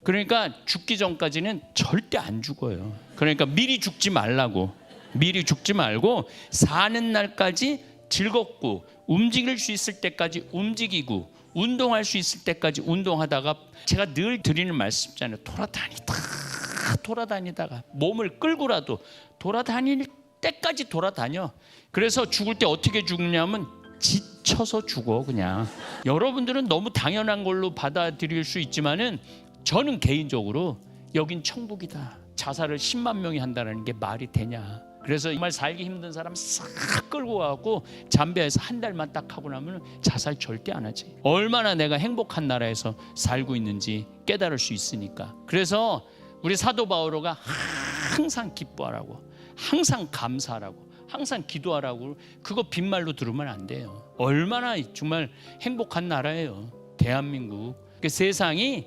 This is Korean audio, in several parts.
그러니까 죽기 전까지는 절대 안 죽어요. 그러니까 미리 죽지 말라고. 미리 죽지 말고 사는 날까지 즐겁고 움직일 수 있을 때까지 움직이고 운동할 수 있을 때까지 운동하다가, 제가 늘 드리는 말씀이잖아요. 돌아다니다가 몸을 끌고라도 돌아다닐 때까지 돌아다녀. 그래서 죽을 때 어떻게 죽느냐면 지쳐서 죽어. 그냥 여러분들은 너무 당연한 걸로 받아들일 수 있지만은 저는 개인적으로 여긴 천국이다, 자살을 10만 명이 한다는 게 말이 되냐. 그래서 정말 살기 힘든 사람 싹 끌고 가고 잠비아에서 한 달만 딱 하고 나면 자살 절대 안 하지. 얼마나 내가 행복한 나라에서 살고 있는지 깨달을 수 있으니까. 그래서 우리 사도 바오로가 항상 기뻐하라고, 항상 감사하라고, 항상 기도하라고, 그거 빈말로 들으면 안 돼요. 얼마나 정말 행복한 나라예요, 대한민국. 그 세상이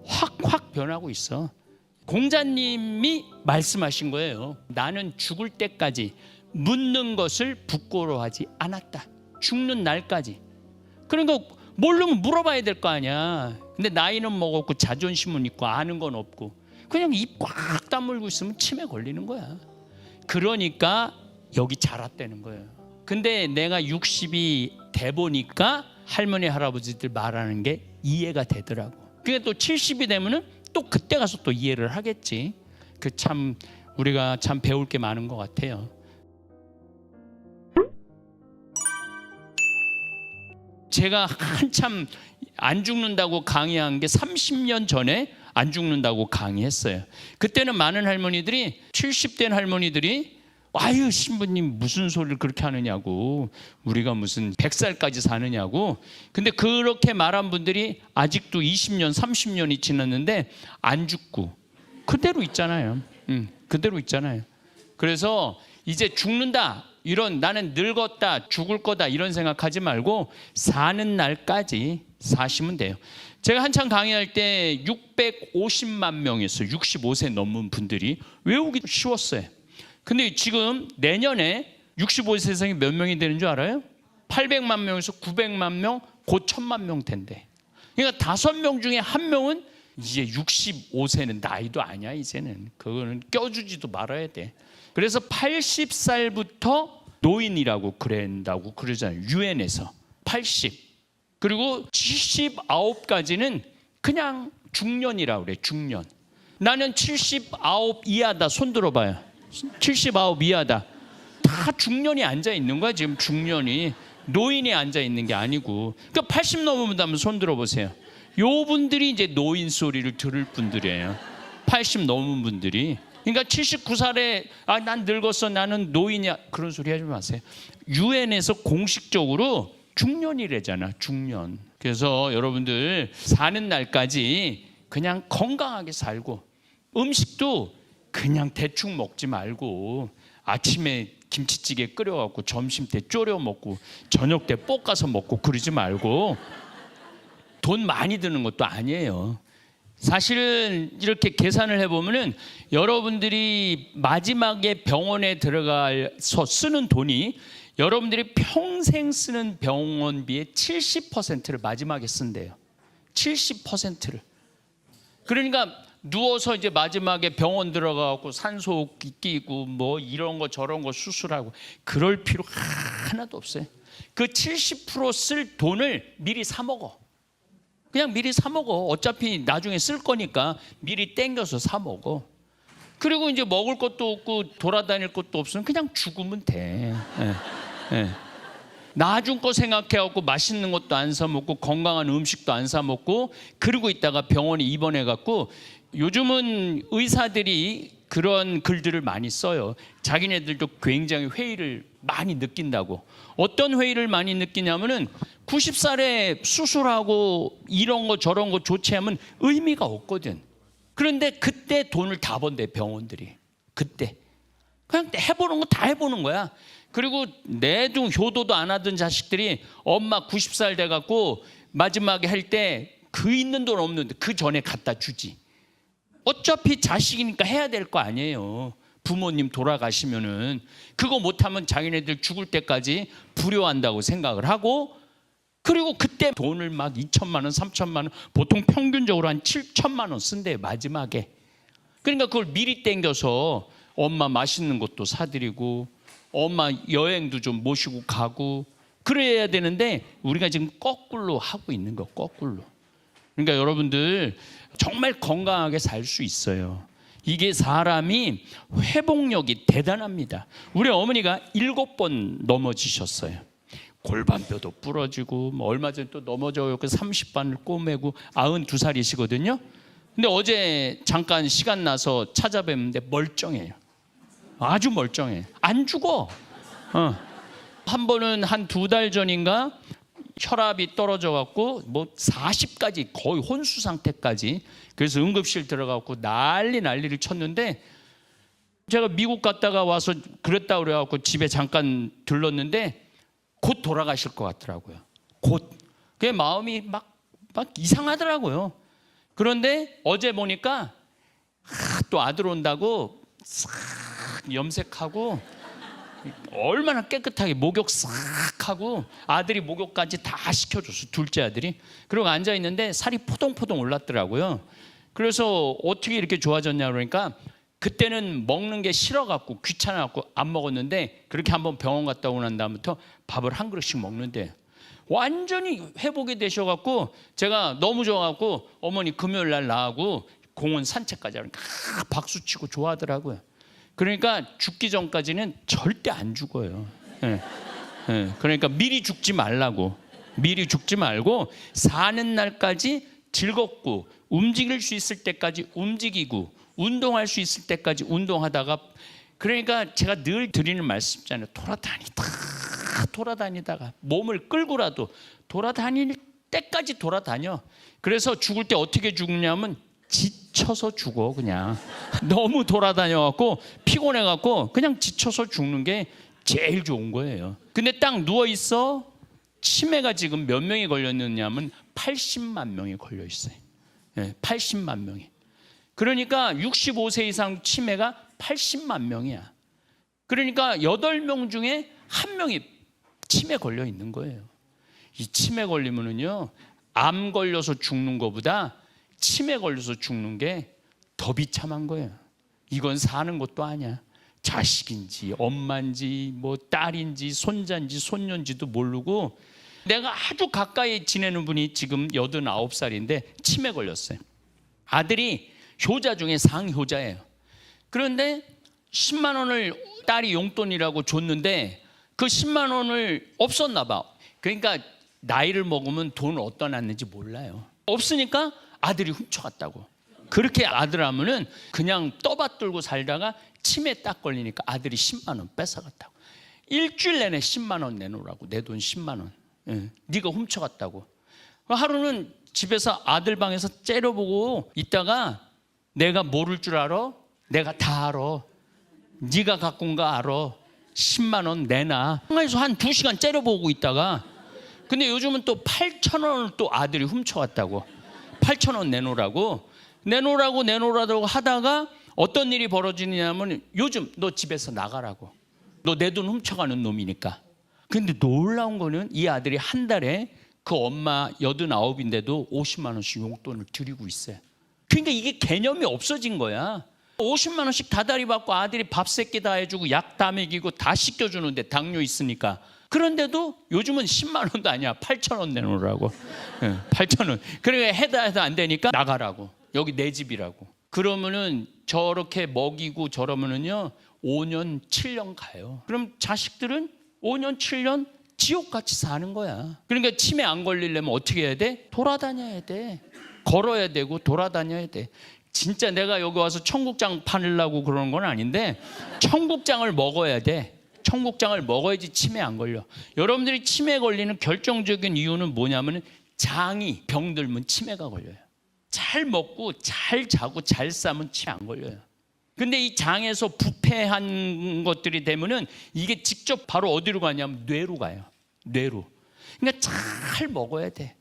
확 변하고 있어. 공자님이 말씀하신 거예요. 나는 죽을 때까지 묻는 것을 부끄러워하지 않았다. 죽는 날까지. 그러니까 모르면 물어봐야 될 거 아니야. 근데 나이는 먹었고 자존심은 있고 아는 건 없고 그냥 입 꽉 다물고 있으면 치매 걸리는 거야. 그러니까 여기 자랐다는 거예요. 근데 내가 60이 돼 보니까 할머니 할아버지들 말하는 게 이해가 되더라고. 그게 또 70이 되면은 또 그때 가서 또 이해를 하겠지. 그 참 우리가 참 배울 게 많은 것 같아요. 제가 한참 안 죽는다고 강의한 게 30년 전에 안 죽는다고 강의했어요. 그때는 많은 할머니들이, 70된 할머니들이 아유 신부님 무슨 소리를 그렇게 하느냐고, 우리가 무슨 100살까지 사느냐고. 근데 그렇게 말한 분들이 아직도 20년 30년이 지났는데 안 죽고 그대로 있잖아요. 그대로 있잖아요. 그래서 이제 죽는다, 이런 나는 늙었다 죽을 거다 이런 생각하지 말고 사는 날까지 사시면 돼요. 제가 한창 강의할 때 650만 명이었어요. 65세 넘은 분들이. 외우기 쉬웠어요. 근데 지금 내년에 65세 세상이 몇 명이 되는 줄 알아요? 800만 명에서 900만 명, 곧 1000만 명 된대. 그러니까 5명 중에 1명은 이제 65세는 나이도 아니야. 이제는 그거는 껴주지도 말아야 돼. 그래서 80살부터 노인이라고 그런다고 그러잖아요, 유엔에서. 80. 그리고 79까지는 그냥 중년이라고 그래. 중년. 나는 79 이하다. 손 들어봐요. 79 이하다. 다 중년이 앉아 있는 거야 지금. 중년이, 노인이 앉아 있는 게 아니고. 그러니까 80 넘으면 한번 손 들어보세요. 요 분들이 이제 노인 소리를 들을 분들이에요. 80 넘은 분들이. 그러니까 79살에 난 늙었어, 나는 노인이야, 그런 소리 하지 마세요. 유엔에서 공식적으로 중년이래잖아, 중년. 그래서 여러분들 사는 날까지 그냥 건강하게 살고, 음식도 그냥 대충 먹지 말고 아침에 김치찌개 끓여갖고 점심 때 졸여 먹고 저녁 때 볶아서 먹고 그러지 말고. 돈 많이 드는 것도 아니에요. 사실은 이렇게 계산을 해보면은 여러분들이 마지막에 병원에 들어가서 쓰는 돈이 여러분들이 평생 쓰는 병원비의 70%를 마지막에 쓴대요. 70%를. 그러니까 누워서 이제 마지막에 병원 들어가고 산소호흡기 끼고 뭐 이런 거 저런 거 수술하고 그럴 필요 하나도 없어요. 그 70% 쓸 돈을 미리 사 먹어. 그냥 미리 사 먹어. 어차피 나중에 쓸 거니까 미리 땡겨서 사 먹어. 그리고 이제 먹을 것도 없고 돌아다닐 것도 없으면 그냥 죽으면 돼. 나중 거 생각해갖고 맛있는 것도 안 사 먹고 건강한 음식도 안 사 먹고 그러고 있다가 병원에 입원해갖고, 요즘은 의사들이 그런 글들을 많이 써요. 자기네들도 굉장히 회의를 많이 느낀다고. 어떤 회의를 많이 느끼냐면은 90살에 수술하고 이런 거 저런 거 조치하면 의미가 없거든. 그런데 그때 돈을 다 번대, 병원들이. 그때 그냥 해보는 거 다 해보는 거야. 그리고 내중 효도도 안 하던 자식들이 엄마 90살 돼갖고 마지막에 할 때 그 있는 돈 없는데 그 전에 갖다 주지. 어차피 자식이니까 해야 될 거 아니에요. 부모님 돌아가시면은 그거 못하면 자기네들 죽을 때까지 불효한다고 생각을 하고 그리고 그때 돈을 막 2천만 원, 3천만 원, 보통 평균적으로 한 7천만 원 쓴대요, 마지막에. 그러니까 그걸 미리 땡겨서 엄마 맛있는 것도 사드리고 엄마 여행도 좀 모시고 가고 그래야 되는데 우리가 지금 거꾸로 하고 있는 거, 거꾸로. 그러니까 여러분들 정말 건강하게 살 수 있어요. 이게 사람이 회복력이 대단합니다. 우리 어머니가 7번 넘어지셨어요. 골반뼈도 부러지고 뭐 얼마 전에 또 넘어져서 30반을 꼬매고 92살이시거든요. 근데 어제 잠깐 시간 나서 찾아뵙는데 멀쩡해요. 아주 멀쩡해. 안 죽어. 한 번은 한 2달 전인가 혈압이 떨어져 갖고 뭐 40까지 거의 혼수 상태까지, 그래서 응급실 들어가 갖고 난리를 쳤는데, 제가 미국 갔다가 와서 그랬다 그래 갖고 집에 잠깐 들렀는데 곧 돌아가실 것 같더라고요. 곧. 그게 마음이 막 이상하더라고요. 그런데 어제 보니까 또 아들 온다고 싹 염색하고 얼마나 깨끗하게 목욕 싹 하고, 아들이 목욕까지 다 시켜줬어, 둘째 아들이. 그리고 앉아있는데 살이 포동포동 올랐더라고요. 그래서 어떻게 이렇게 좋아졌냐 그러니까, 그때는 먹는 게 싫어갖고 귀찮아갖고 안 먹었는데 그렇게 한번 병원 갔다 오고 난 다음부터 밥을 한 그릇씩 먹는데 완전히 회복이 되셔갖고, 제가 너무 좋아갖고 어머니 금요일 날 나하고 공원 산책까지 하니까 박수치고 좋아하더라고요. 그러니까 죽기 전까지는 절대 안 죽어요. 그러니까 미리 죽지 말라고. 미리 죽지 말고 사는 날까지 즐겁고 움직일 수 있을 때까지 움직이고 운동할 수 있을 때까지 운동하다가, 그러니까 제가 늘 드리는 말씀이잖아요. 돌아다니다가 몸을 끌고라도 돌아다닐 때까지 돌아다녀. 그래서 죽을 때 어떻게 죽냐면 지쳐서 죽어. 그냥 너무 돌아다녀갖고 피곤해갖고 그냥 지쳐서 죽는 게 제일 좋은 거예요. 근데 딱 누워있어. 치매가 지금 몇 명이 걸렸느냐면 80만 명이 걸려 있어요. 80만 명이. 그러니까 65세 이상 치매가 80만 명이야. 그러니까 8명 중에 1명이 치매 걸려 있는 거예요. 이 치매 걸리면은요, 암 걸려서 죽는 것보다 치매 걸려서 죽는 게 더 비참한 거예요. 이건 사는 것도 아니야. 자식인지 엄마인지 뭐 딸인지 손자인지 손녀인지도 모르고, 내가 아주 가까이 지내는 분이 지금 89살인데 치매 걸렸어요. 아들이 효자 중에 상효자예요. 그런데 10만 원을 딸이 용돈이라고 줬는데 그 10만 원을 없었나 봐. 그러니까 나이를 먹으면 돈을 어디다 놨는지 몰라요. 없으니까 아들이 훔쳐갔다고. 그렇게 아들 하면은 그냥 떠받들고 살다가 치매 딱 걸리니까 아들이 10만 원 뺏어갔다고. 일주일 내내 10만 원 내놓으라고. 내 돈 10만 원. 네가 훔쳐갔다고. 하루는 집에서 아들 방에서 째려보고 있다가, 내가 모를 줄 알아? 내가 다 알아. 네가 갖고 온 거 알아. 10만 원 내놔. 그래서 한 2시간 째려보고 있다가, 근데 요즘은 또 8천 원을 또 아들이 훔쳐갔다고. 8천 원 내놓으라고 하다가 어떤 일이 벌어지냐면, 요즘 너 집에서 나가라고. 너 내 돈 훔쳐가는 놈이니까. 근데 놀라운 거는 이 아들이 한 달에 그 엄마 89인데도 50만 원씩 용돈을 드리고 있어요. 그러니까 이게 개념이 없어진 거야. 50만 원씩 다달이 받고 아들이 밥 세끼 다 해주고 약 다 먹이고 다 씻겨주는데, 당뇨 있으니까. 그런데도 요즘은 10만 원도 아니야. 8천 원 내놓으라고. 8천 원. 그러니까 해도 안 되니까 나가라고. 여기 내 집이라고. 그러면은 저렇게 먹이고 저러면은요 5년 7년 가요. 그럼 자식들은 5년 7년 지옥같이 사는 거야. 그러니까 치매 안 걸리려면 어떻게 해야 돼? 돌아다녀야 돼. 걸어야 되고 돌아다녀야 돼. 진짜 내가 여기 와서 청국장 파려고 그러는 건 아닌데, 청국장을 먹어야 돼. 청국장을 먹어야지 치매 안 걸려. 여러분들이 치매 걸리는 결정적인 이유는 뭐냐면, 장이 병들면 치매가 걸려요. 잘 먹고 잘 자고 잘 싸면 치매 안 걸려요. 근데 이 장에서 부패한 것들이 되면은 이게 직접 바로 어디로 가냐면 뇌로 가요. 뇌로. 그러니까 잘 먹어야 돼.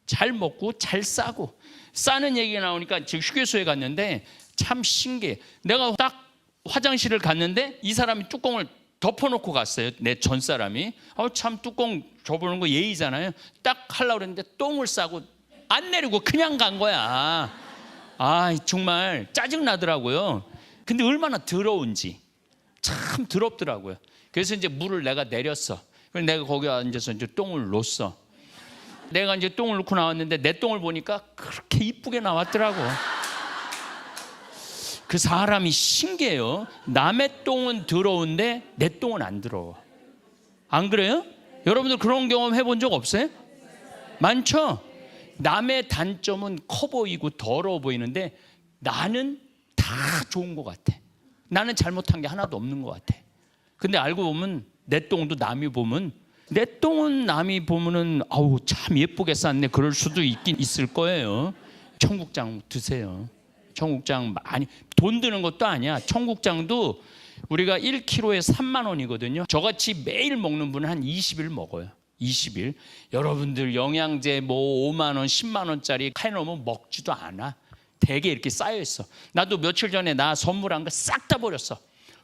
잘 먹고 잘 싸고. 싸는 얘기가 나오니까 지금 휴게소에 갔는데 참 신기해. 내가 딱 화장실을 갔는데 이 사람이 뚜껑을 덮어놓고 갔어요. 내 전 사람이. 참 뚜껑 접어놓은 거 예의잖아요. 딱 하려고 그랬는데 똥을 싸고 안 내리고 그냥 간 거야. 정말 짜증나더라고요. 근데 얼마나 더러운지 참 더럽더라고요. 그래서 이제 물을 내가 내렸어. 그래서 내가 거기 앉아서 이제 똥을 놓았어. 내가 이제 똥을 놓고 나왔는데 내 똥을 보니까 그렇게 이쁘게 나왔더라고. 그 사람이 신기해요. 남의 똥은 더러운데 내 똥은 안 더러워. 안 그래요? 여러분들 그런 경험 해본 적 없어요? 많죠? 남의 단점은 커 보이고 더러워 보이는데 나는 다 좋은 것 같아. 나는 잘못한 게 하나도 없는 것 같아. 근데 알고 보면 내 똥도 남이 보면, 내 똥은 남이 보면은 참 예쁘게 쌌네 그럴 수도 있긴 있을 거예요. 청국장 드세요. 청국장 많이, 돈 드는 것도 아니야. 청국장도 우리가 1kg에 3만 원이거든요. 저같이 매일 먹는 분은 한 20일 먹어요. 20일. 여러분들 영양제 5만 원, 10만 원짜리 해놓으면 먹지도 않아. 되게 이렇게 쌓여 있어. 나도 며칠 전에 나 선물한 거 싹 다 버렸어.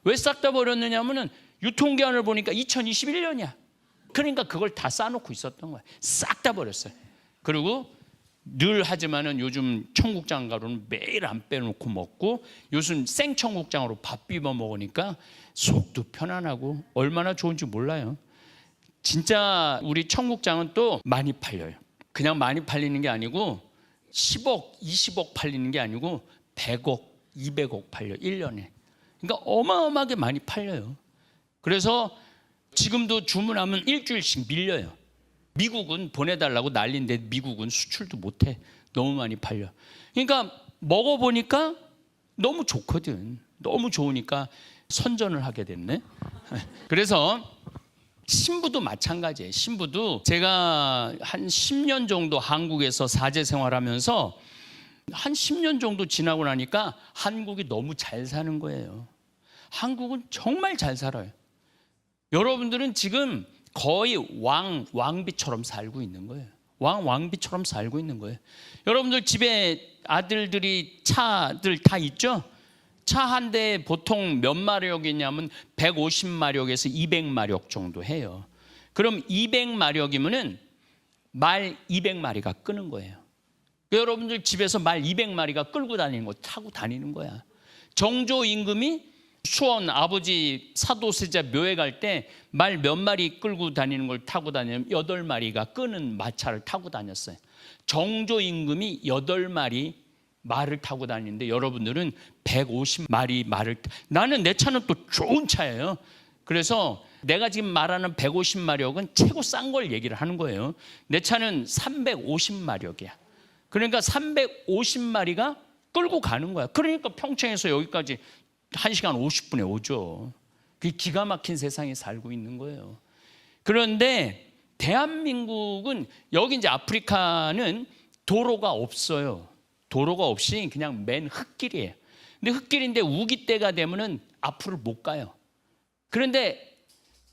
왜 싹 다 버렸느냐면은 유통기한을 보니까 2021년이야. 그러니까 그걸 다 싸놓고 있었던 거야. 싹 다 버렸어요. 그리고 늘 하지만은 요즘 청국장 가루는 매일 안 빼놓고 먹고, 요즘 생청국장으로 밥 비벼 먹으니까 속도 편안하고 얼마나 좋은지 몰라요. 진짜 우리 청국장은 또 많이 팔려요. 그냥 많이 팔리는 게 아니고 10억, 20억 팔리는 게 아니고 100억, 200억 팔려 1년에. 그러니까 어마어마하게 많이 팔려요. 그래서 지금도 주문하면 일주일씩 밀려요. 미국은 보내달라고 난리인데 미국은 수출도 못해. 너무 많이 팔려. 그러니까 먹어보니까 너무 좋거든. 너무 좋으니까 선전을 하게 됐네. 그래서 신부도 마찬가지예요. 신부도 제가 한 10년 정도 한국에서 사제 생활하면서 한 10년 정도 지나고 나니까 한국이 너무 잘 사는 거예요. 한국은 정말 잘 살아요. 여러분들은 지금 거의 왕비처럼 살고 있는 거예요. 왕비처럼 살고 있는 거예요. 여러분들 집에 아들들이 차들 다 있죠? 차 한 대에 보통 몇 마력이냐면 150마력에서 200마력 정도 해요. 그럼 200마력이면은 말 200마리가 끄는 거예요. 여러분들 집에서 말 200마리가 끌고 다니는 거, 타고 다니는 거야. 정조 임금이 수원 아버지 사도세자 묘에 갈 때 말 몇 마리 끌고 다니는 걸 타고 다니면 8마리가 끄는 마차를 타고 다녔어요. 정조 임금이 8마리 말을 타고 다니는데 여러분들은 150마리 말을, 나는 내 차는 또 좋은 차예요. 그래서 내가 지금 말하는 150마력은 최고 싼 걸 얘기를 하는 거예요. 내 차는 350마력이야. 그러니까 350마리가 끌고 가는 거야. 그러니까 평창에서 여기까지 1시간 50분에 오죠. 그 기가 막힌 세상에 살고 있는 거예요. 그런데 대한민국은, 여기 이제 아프리카는 도로가 없어요. 도로가 없이 그냥 맨 흙길이에요. 근데 흙길인데 우기 때가 되면은 앞으로 못 가요. 그런데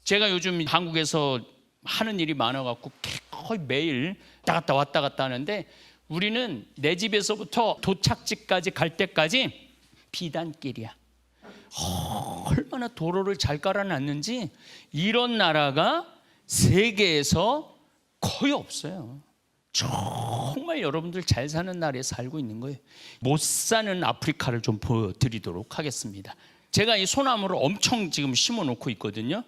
제가 요즘 한국에서 하는 일이 많아갖고 거의 매일 왔다 갔다 하는데, 우리는 내 집에서부터 도착지까지 갈 때까지 비단길이야. 얼마나 도로를 잘 깔아놨는지 이런 나라가 세계에서 거의 없어요. 정말 여러분들 잘 사는 나라에 살고 있는 거예요. 못 사는 아프리카를 좀 보여드리도록 하겠습니다. 제가 이 소나무를 엄청 지금 심어 놓고 있거든요.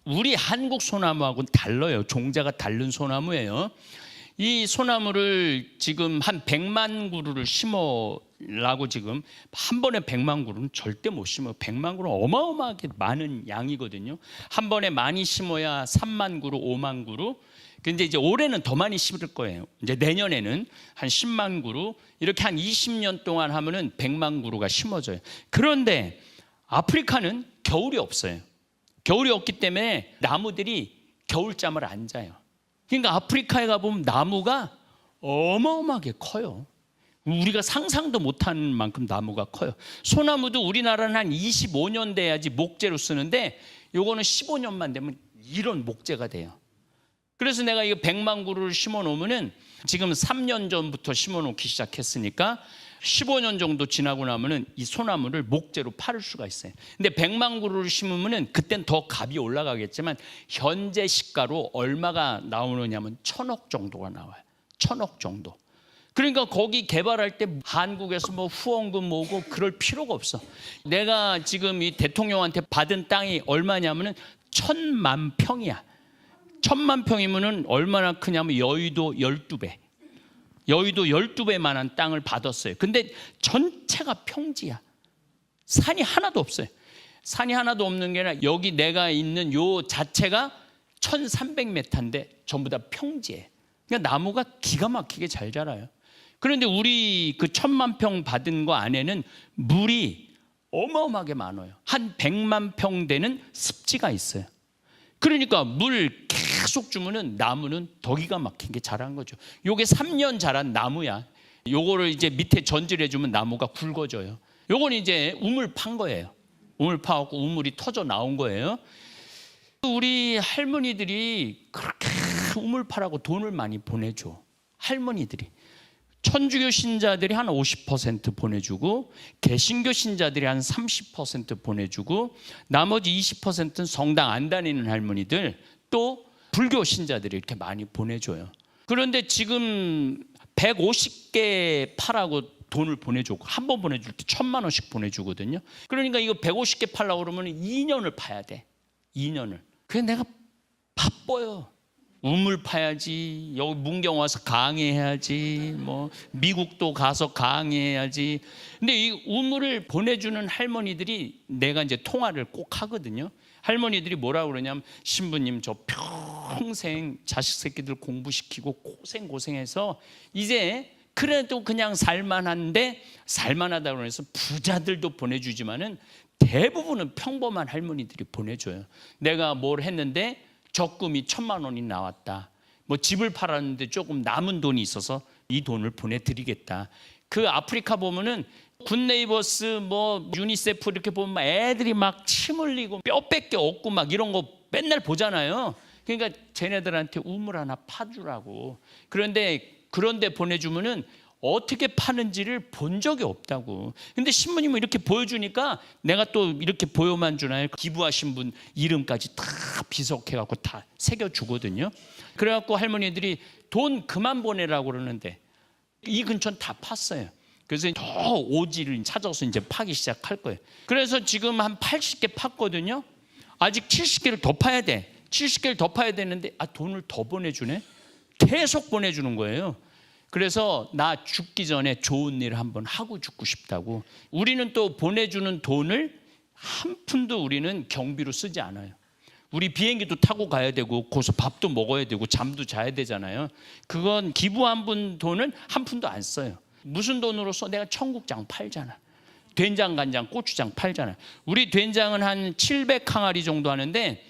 우리 한국 소나무하고는 달라요. 종자가 다른 소나무예요. 이 소나무를 지금 한 100만 그루를 심으려고, 지금 한 번에 100만 그루는 절대 못 심어요. 100만 그루는 어마어마하게 많은 양이거든요. 한 번에 많이 심어야 3만 그루, 5만 그루. 근데 이제 올해는 더 많이 심을 거예요. 이제 내년에는 한 10만 그루, 이렇게 한 20년 동안 하면은 100만 그루가 심어져요. 그런데 아프리카는 겨울이 없어요. 겨울이 없기 때문에 나무들이 겨울잠을 안 자요. 그러니까 아프리카에 가보면 나무가 어마어마하게 커요. 우리가 상상도 못하는 만큼 나무가 커요. 소나무도 우리나라는 한 25년 돼야지 목재로 쓰는데 요거는 15년만 되면 이런 목재가 돼요. 그래서 내가 이거 100만 그루를 심어 놓으면은 지금 3년 전부터 심어 놓기 시작했으니까 15년 정도 지나고 나면은 이 소나무를 목재로 팔을 수가 있어요. 근데 100만 그루를 심으면은 그땐 더 값이 올라가겠지만 현재 시가로 얼마가 나오느냐면 1,000억 정도가 나와요. 1,000억 정도. 그러니까 거기 개발할 때 한국에서 뭐 후원금 모으고 그럴 필요가 없어. 내가 지금 이 대통령한테 받은 땅이 얼마냐면은 1,000만 평이야. 1,000만 평이면은 얼마나 크냐면 여의도 12배. 여의도 12배만한 땅을 받았어요. 근데 전체가 평지야. 산이 하나도 없어요. 산이 하나도 없는 게 아니라 여기 내가 있는 요 자체가 1,300m인데 전부 다 평지예요. 그러니까 나무가 기가 막히게 잘 자라요. 그런데 우리 그 1,000만 평 받은 거 안에는 물이 어마어마하게 많아요. 한 100만 평 되는 습지가 있어요. 그러니까 물 계속 주면은 나무는 더 기가 막힌 게 자란 거죠. 요게 3년 자란 나무야. 요거를 이제 밑에 전지를 해주면 나무가 굵어져요. 요건 이제 우물 판 거예요. 우물 파갖고 우물이 터져 나온 거예요. 우리 할머니들이 그렇게 우물 파라고 돈을 많이 보내줘. 할머니들이. 천주교 신자들이 한 50% 보내주고 개신교 신자들이 한 30% 보내주고 나머지 20%는 성당 안 다니는 할머니들 또 불교 신자들이 이렇게 많이 보내줘요. 그런데 지금 150개 파라고 돈을 보내주고 한 번 보내줄 때 1,000만 원씩 보내주거든요. 그러니까 이거 150개 팔라고 그러면 2년을 파야 돼. 2년을. 그래서 내가 바빠요. 우물 파야지, 여기 문경 와서 강의해야지, 뭐 미국도 가서 강의해야지. 근데 이 우물을 보내주는 할머니들이 내가 이제 통화를 꼭 하거든요. 할머니들이 뭐라고 그러냐면 신부님 저 평생 자식 새끼들 공부시키고 고생해서 이제 그래도 그냥 살만한데 살만하다고 해서 부자들도 보내주지만은 대부분은 평범한 할머니들이 보내줘요. 내가 뭘 했는데 적금이 1,000만 원이 나왔다. 뭐 집을 팔았는데 조금 남은 돈이 있어서 이 돈을 보내드리겠다. 그 아프리카 보면은 굿네이버스 뭐 유니세프 이렇게 보면 애들이 막 침 흘리고 뼈밖에 없고 막 이런 거 맨날 보잖아요. 그러니까 쟤네들한테 우물 하나 파주라고. 그런데 보내주면은 어떻게 파는지를 본 적이 없다고. 근데 신부님은 이렇게 보여주니까 내가 또 이렇게 보여만 주나요? 기부하신 분 이름까지 다 비석해갖고 다 새겨주거든요. 그래갖고 할머니들이 돈 그만 보내라고 그러는데 이 근처는 다 팠어요. 그래서 더 오지를 찾아서 이제 파기 시작할 거예요. 그래서 지금 한 80개 팠거든요. 아직 70개를 더 파야 돼. 70개를 더 파야 되는데 돈을 더 보내주네. 계속 보내주는 거예요. 그래서 나 죽기 전에 좋은 일을 한번 하고 죽고 싶다고. 우리는 또 보내주는 돈을 한 푼도 우리는 경비로 쓰지 않아요. 우리 비행기도 타고 가야 되고 거기서 밥도 먹어야 되고 잠도 자야 되잖아요. 그건 기부한 분 돈은 한 푼도 안 써요. 무슨 돈으로 써? 내가 청국장 팔잖아. 된장, 간장, 고추장 팔잖아. 우리 된장은 한 700항아리 정도 하는데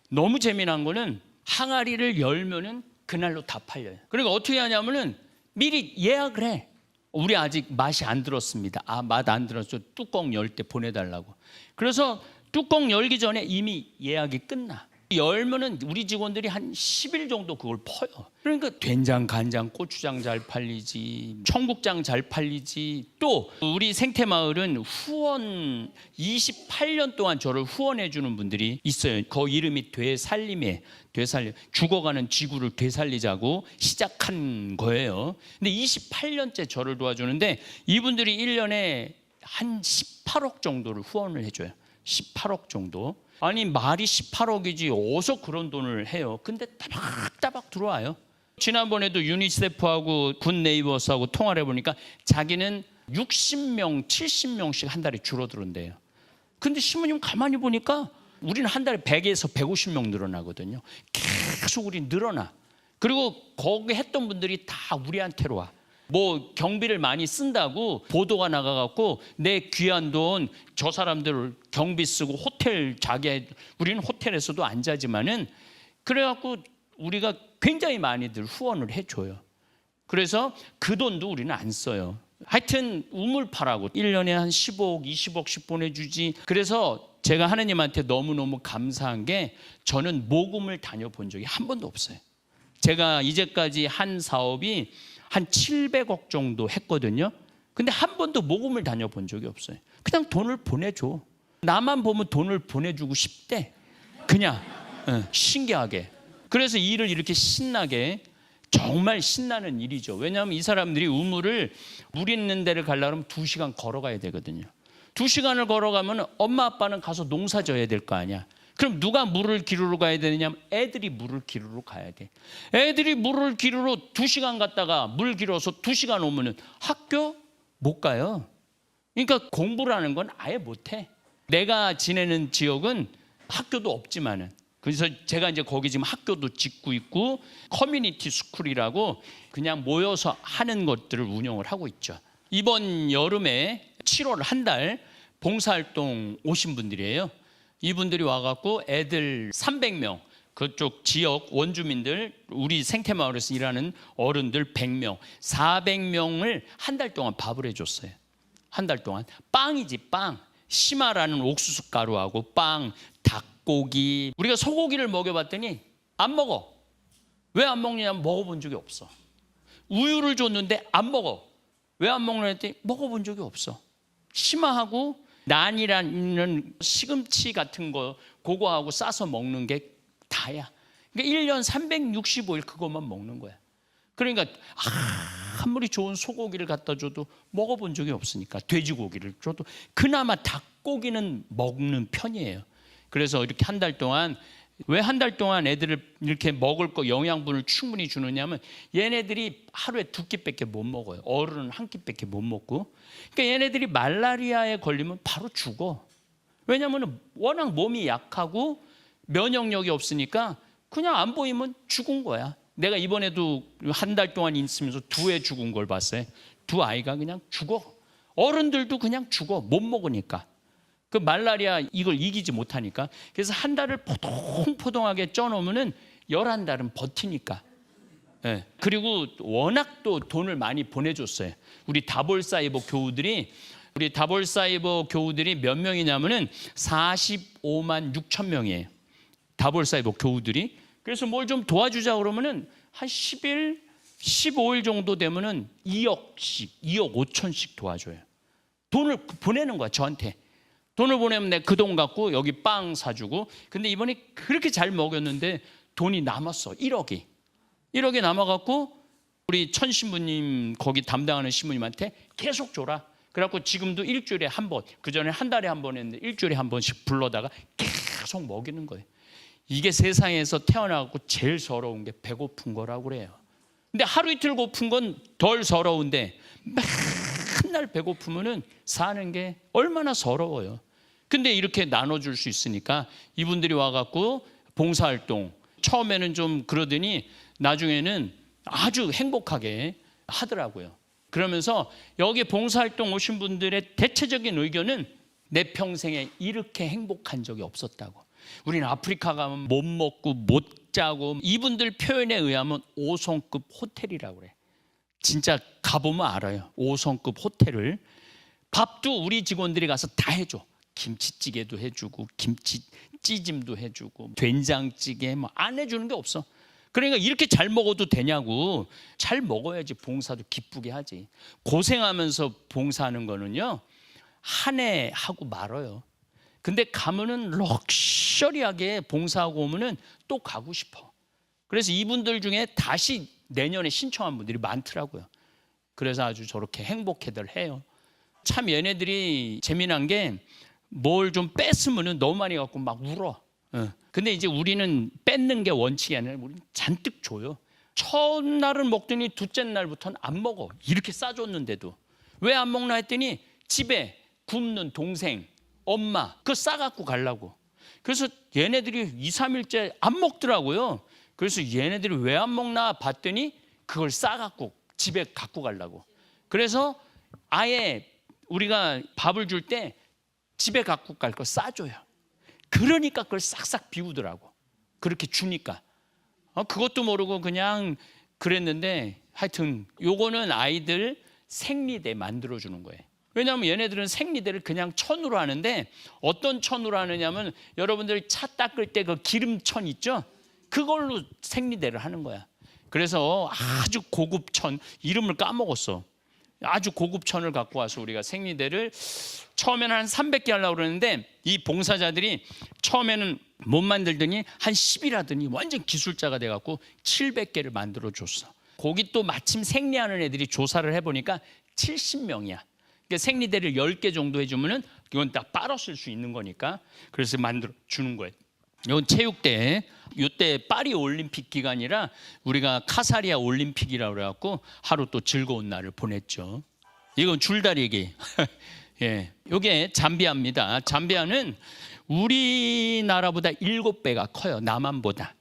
너무 재미난 거는 항아리를 열면은 그날로 다 팔려요. 그러니까 어떻게 하냐면은 미리 예약을 해. 우리 아직 맛이 안 들었습니다. 맛 안 들었어. 뚜껑 열 때 보내달라고. 그래서 뚜껑 열기 전에 이미 예약이 끝나. 열면은 우리 직원들이 한 10일 정도 그걸 퍼요. 그러니까 된장, 간장, 고추장 잘 팔리지, 청국장 잘 팔리지. 또 우리 생태마을은 후원 28년 동안 저를 후원해 주는 분들이 있어요. 그 이름이 되살림이에요. 죽어가는 지구를 되살리자고 시작한 거예요. 근데 28년째 저를 도와주는데 이분들이 1년에 한 18억 정도를 후원을 해줘요. 18억 정도. 아니 말이 18억이지 어디서 그런 돈을 해요. 근데 따박따박 들어와요. 지난번에도 유니세프하고 굿네이버스하고 통화를 해보니까 자기는 60명 70명씩 한 달에 줄어들었대요. 근데 신부님 가만히 보니까 우리는 한 달에 100에서 150명 늘어나거든요. 계속 우리 늘어나. 그리고 거기 했던 분들이 다 우리한테로 와. 뭐 경비를 많이 쓴다고 보도가 나가갖고 내 귀한 돈 저 사람들 경비 쓰고 호텔 자기, 우리는 호텔에서도 안 자지만은 그래갖고 우리가 굉장히 많이들 후원을 해줘요. 그래서 그 돈도 우리는 안 써요. 하여튼 우물파라고 1년에 한 15억 20억씩 보내주지. 그래서 제가 하나님한테 너무너무 감사한 게 저는 모금을 다녀본 적이 한 번도 없어요. 제가 이제까지 한 사업이 한 700억 정도 했거든요. 근데 한 번도 모금을 다녀본 적이 없어요. 그냥 돈을 보내줘. 나만 보면 돈을 보내주고 싶대. 그냥 신기하게. 그래서 일을 이렇게 신나게, 정말 신나는 일이죠. 왜냐하면 이 사람들이 우물을, 물 있는 데를 가려면 2시간 걸어가야 되거든요. 2시간을 걸어가면 엄마 아빠는 가서 농사 져야 될 거 아니야. 그럼 누가 물을 기르러 가야 되느냐면 애들이 물을 기르러 가야 돼. 애들이 물을 기르러 2시간 갔다가 물 길어서 2시간 오면은 학교 못 가요. 그러니까 공부라는 건 아예 못 해. 내가 지내는 지역은 학교도 없지만은, 그래서 제가 이제 거기 지금 학교도 짓고 있고 커뮤니티 스쿨이라고 그냥 모여서 하는 것들을 운영을 하고 있죠. 이번 여름에 7월 한 달 봉사활동 오신 분들이에요. 이분들이 와갖고 애들 300명, 그쪽 지역 원주민들, 우리 생태마을에서 일하는 어른들 100명, 400명을 한 달 동안 밥을 해줬어요. 한 달 동안. 빵이지, 빵. 시마라는 옥수수 가루하고 빵, 닭고기. 우리가 소고기를 먹여봤더니 안 먹어. 왜 안 먹냐면 먹어본 적이 없어. 우유를 줬는데 안 먹어. 왜 안 먹냐 했더니 먹어본 적이 없어. 시마하고 난이라는 시금치 같은 거, 그거하고 싸서 먹는 게 다야. 그러니까 1년 365일 그것만 먹는 거야. 그러니까 아무리 좋은 소고기를 갖다 줘도 먹어본 적이 없으니까, 돼지고기를 줘도 그나마 닭고기는 먹는 편이에요. 그래서 이렇게 한 달 동안, 왜 한 달 동안 애들을 이렇게 먹을 거 영양분을 충분히 주느냐면 얘네들이 하루에 2끼밖에 못 먹어요. 어른은 한 끼밖에 못 먹고. 그러니까 얘네들이 말라리아에 걸리면 바로 죽어. 왜냐하면 워낙 몸이 약하고 면역력이 없으니까 그냥 안 보이면 죽은 거야. 내가 이번에도 한 달 동안 있으면서 2애 죽은 걸 봤어요. 2 아이가 그냥 죽어. 어른들도 그냥 죽어. 못 먹으니까. 그 말라리아 이걸 이기지 못하니까. 그래서 한 달을 포동포동하게 쪄놓으면은 11달은 버티니까. 네. 그리고 워낙 또 돈을 많이 보내줬어요. 우리 다볼사이버 교우들이 몇 명이냐면은 45만 6천 명이에요. 다볼사이버 교우들이. 그래서 뭘 좀 도와주자 그러면은 한 10일, 15일 정도 되면은 2억씩, 2억 5천씩 도와줘요. 돈을 보내는 거야, 저한테. 돈을 보내면 내가 그 돈 갖고 여기 빵 사주고. 근데 이번에 그렇게 잘 먹였는데 돈이 남았어. 1억이 남아갖고 우리 천 신부님, 거기 담당하는 신부님한테 계속 줘라. 그래갖고 지금도 일주일에 한 번, 그전에 한 달에 한 번 했는데 일주일에 한 번씩 불러다가 계속 먹이는 거예요. 이게 세상에서 태어나고 제일 서러운 게 배고픈 거라고 그래요. 근데 하루 이틀 고픈 건 덜 서러운데 맨날 배고프면은 사는 게 얼마나 서러워요. 근데 이렇게 나눠줄 수 있으니까 이분들이 와갖고 봉사활동, 처음에는 좀 그러더니 나중에는 아주 행복하게 하더라고요. 그러면서 여기 봉사활동 오신 분들의 대체적인 의견은 내 평생에 이렇게 행복한 적이 없었다고. 우리는 아프리카 가면 못 먹고 못 자고, 이분들 표현에 의하면 5성급 호텔이라고 그래. 진짜 가보면 알아요. 5성급 호텔을. 밥도 우리 직원들이 가서 다 해줘. 김치찌개도 해주고 김치찌짐도 해주고 된장찌개 뭐 안 해주는 게 없어. 그러니까 이렇게 잘 먹어도 되냐고. 잘 먹어야지 봉사도 기쁘게 하지. 고생하면서 봉사하는 거는요, 한 해 하고 말아요. 근데 가면은 럭셔리하게 봉사하고 오면은 또 가고 싶어. 그래서 이분들 중에 다시 내년에 신청한 분들이 많더라고요. 그래서 아주 저렇게 행복해들 해요. 참 얘네들이 재미난 게 뭘 좀 뺐으면은 너무 많이 갖고 막 울어. 근데 이제 우리는 뺏는 게 원칙이 아니라 우리는 잔뜩 줘요. 첫날은 먹더니 둘째 날부터는 안 먹어. 이렇게 싸줬는데도. 왜 안 먹나 했더니 집에 굶는 동생, 엄마 그거 싸갖고 가려고. 그래서 얘네들이 2, 3일째 안 먹더라고요. 그래서 얘네들이 왜 안 먹나 봤더니 그걸 싸갖고 집에 갖고 가려고. 그래서 아예 우리가 밥을 줄 때 집에 갖고 갈 거 싸줘요. 그러니까 그걸 싹싹 비우더라고. 그렇게 주니까. 그것도 모르고 그냥 그랬는데, 하여튼 요거는 아이들 생리대 만들어주는 거예요. 왜냐하면 얘네들은 생리대를 그냥 천으로 하는데, 어떤 천으로 하느냐면 여러분들 차 닦을 때 그 기름천 있죠? 그걸로 생리대를 하는 거야. 그래서 아주 고급 천, 이름을 까먹었어. 아주 고급 천을 갖고 와서 우리가 생리대를 처음에는 한 300개 하려고 그러는데 이 봉사자들이 처음에는 못 만들더니 한 10일 하더니 완전 기술자가 돼갖고 700개를 만들어 줬어. 거기 또 마침 생리하는 애들이 조사를 해보니까 70명이야. 그러니까 생리대를 10개 정도 해주면은 이건 딱 빨아 쓸 수 있는 거니까 그래서 만들어 주는 거예요. 이건 체육대, 이때 파리 올림픽 기간이라 우리가 카사리아 올림픽이라고 그래갖고 하루 또 즐거운 날을 보냈죠. 이건 줄다리기. 예, 이게 잠비아입니다. 잠비아는 우리나라보다 7배가 커요. 남한보다.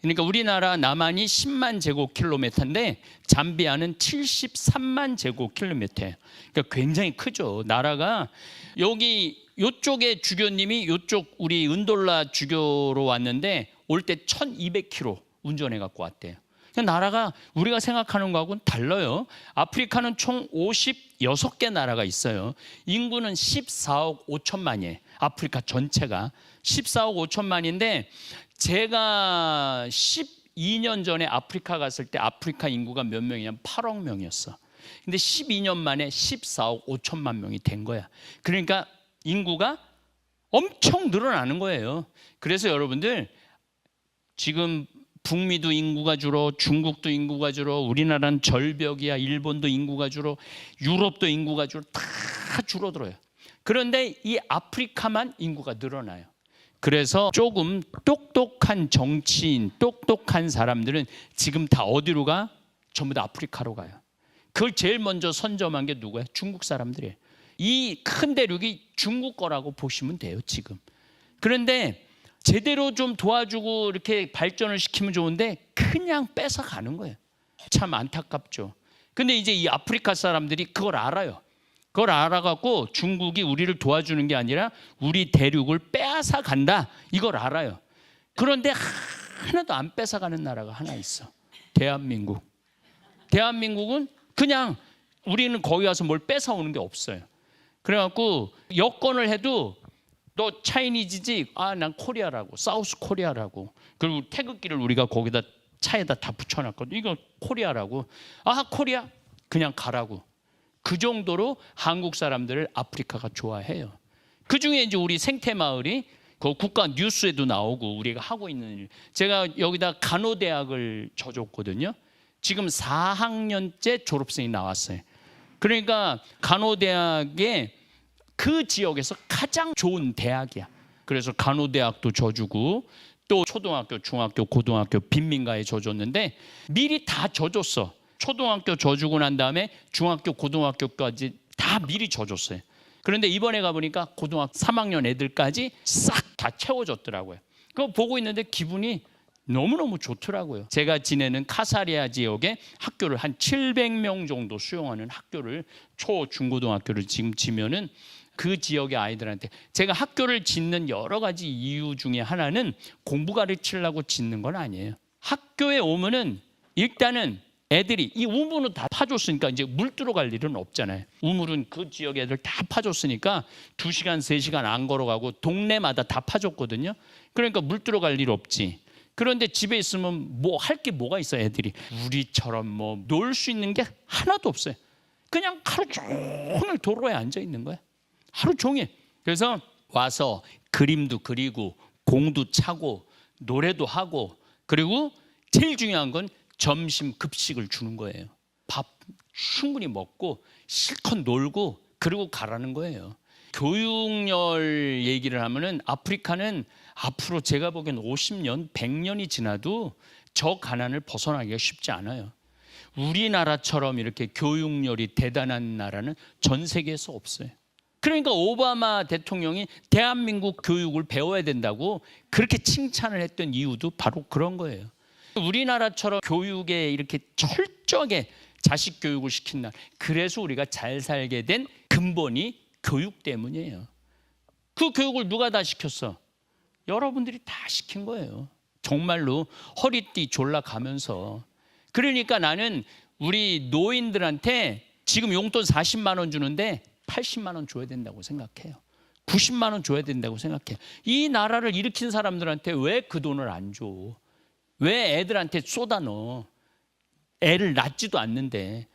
그러니까 우리나라 남한이 10만 제곱킬로미터인데 잠비아는 73만 제곱킬로미터예요. 그러니까 굉장히 크죠. 나라가 여기 요쪽에 주교님이 요쪽 우리 은돌라 주교로 왔는데 올 때 1200km 운전해 갖고 왔대요. 그러니까 나라가 우리가 생각하는 거하고는 달라요. 아프리카는 총 56개 나라가 있어요. 인구는 14억 5천만이에요. 아프리카 전체가 14억 5천만인데 제가 12년 전에 아프리카 갔을 때 아프리카 인구가 몇 명이냐면 8억 명이었어. 근데 12년 만에 14억 5천만 명이 된 거야. 그러니까 인구가 엄청 늘어나는 거예요. 그래서 여러분들 지금 북미도 인구가 줄어, 중국도 인구가 줄어, 우리나라는 절벽이야, 일본도 인구가 줄어, 유럽도 인구가 줄어, 다 줄어들어요. 그런데 이 아프리카만 인구가 늘어나요. 그래서 조금 똑똑한 정치인, 똑똑한 사람들은 지금 다 어디로 가? 전부 다 아프리카로 가요. 그걸 제일 먼저 선점한 게 누구예요? 중국 사람들이에요. 이 큰 대륙이 중국 거라고 보시면 돼요, 지금. 그런데 제대로 좀 도와주고 이렇게 발전을 시키면 좋은데 그냥 뺏어가는 거예요. 참 안타깝죠. 근데 이제 이 아프리카 사람들이 그걸 알아요. 그걸 알아갖고 중국이 우리를 도와주는 게 아니라 우리 대륙을 빼앗아 간다. 이걸 알아요. 그런데 하나도 안 뺏어가는 나라가 하나 있어. 대한민국. 대한민국은 그냥 우리는 거기 가서 뭘 뺏어오는 게 없어요. 그래갖고 여권을 해도 너 차이니즈지? 아, 난 코리아라고. 사우스 코리아라고. 그리고 태극기를 우리가 거기다 차에다 다 붙여놨거든. 이거 코리아라고. 아, 코리아? 그냥 가라고. 그 정도로 한국 사람들을 아프리카가 좋아해요. 그중에 이제 우리 생태마을이 그 국가 뉴스에도 나오고 우리가 하고 있는 일. 제가 여기다 간호대학을 줘줬거든요. 지금 4학년째 졸업생이 나왔어요. 그러니까 간호대학에 그 지역에서 가장 좋은 대학이야. 그래서 간호대학도 줘주고 또 초등학교, 중학교, 고등학교 빈민가에 줘줬는데 미리 다 줘줬어. 초등학교 줘주고 난 다음에 중학교, 고등학교까지 다 미리 줘줬어요. 그런데 이번에 가보니까 고등학교 3학년 애들까지 싹 다 채워줬더라고요. 그거 보고 있는데 기분이 너무너무 좋더라고요. 제가 지내는 카사리아 지역에 학교를 한 700명 정도 수용하는 학교를 초, 중고등학교를 지금 지면은 그 지역의 아이들한테 제가 학교를 짓는 여러 가지 이유 중에 하나는 공부 가르치려고 짓는 건 아니에요. 학교에 오면은 일단은 애들이 이 우물은 다 파줬으니까 이제 물 들어갈 일은 없잖아요. 우물은 그 지역 애들 다 파줬으니까 2시간, 3시간 안 걸어가고 동네마다 다 파줬거든요. 그러니까 물 들어갈 일 없지. 그런데 집에 있으면 뭐 할 게 뭐가 있어 애들이. 우리처럼 뭐 놀 수 있는 게 하나도 없어요. 그냥 하루 종일 도로에 앉아 있는 거야. 하루 종일. 그래서 와서 그림도 그리고 공도 차고 노래도 하고 그리고 제일 중요한 건 점심 급식을 주는 거예요. 밥 충분히 먹고 실컷 놀고 그리고 가라는 거예요. 교육열 얘기를 하면은 아프리카는 앞으로 제가 보기엔 50년, 100년이 지나도 저 가난을 벗어나기가 쉽지 않아요. 우리나라처럼 이렇게 교육열이 대단한 나라는 전 세계에서 없어요. 그러니까 오바마 대통령이 대한민국 교육을 배워야 된다고 그렇게 칭찬을 했던 이유도 바로 그런 거예요. 우리나라처럼 교육에 이렇게 철저하게 자식 교육을 시킨 날, 그래서 우리가 잘 살게 된 근본이 교육 때문이에요. 그 교육을 누가 다 시켰어? 여러분들이 다 시킨 거예요. 정말로 허리띠 졸라가면서. 그러니까 나는 우리 노인들한테 지금 용돈 40만 원 주는데 80만 원 줘야 된다고 생각해요. 90만 원 줘야 된다고 생각해요. 이 나라를 일으킨 사람들한테 왜 그 돈을 안 줘? 왜 애들한테 쏟아 넣어? 애를 낳지도 않는데.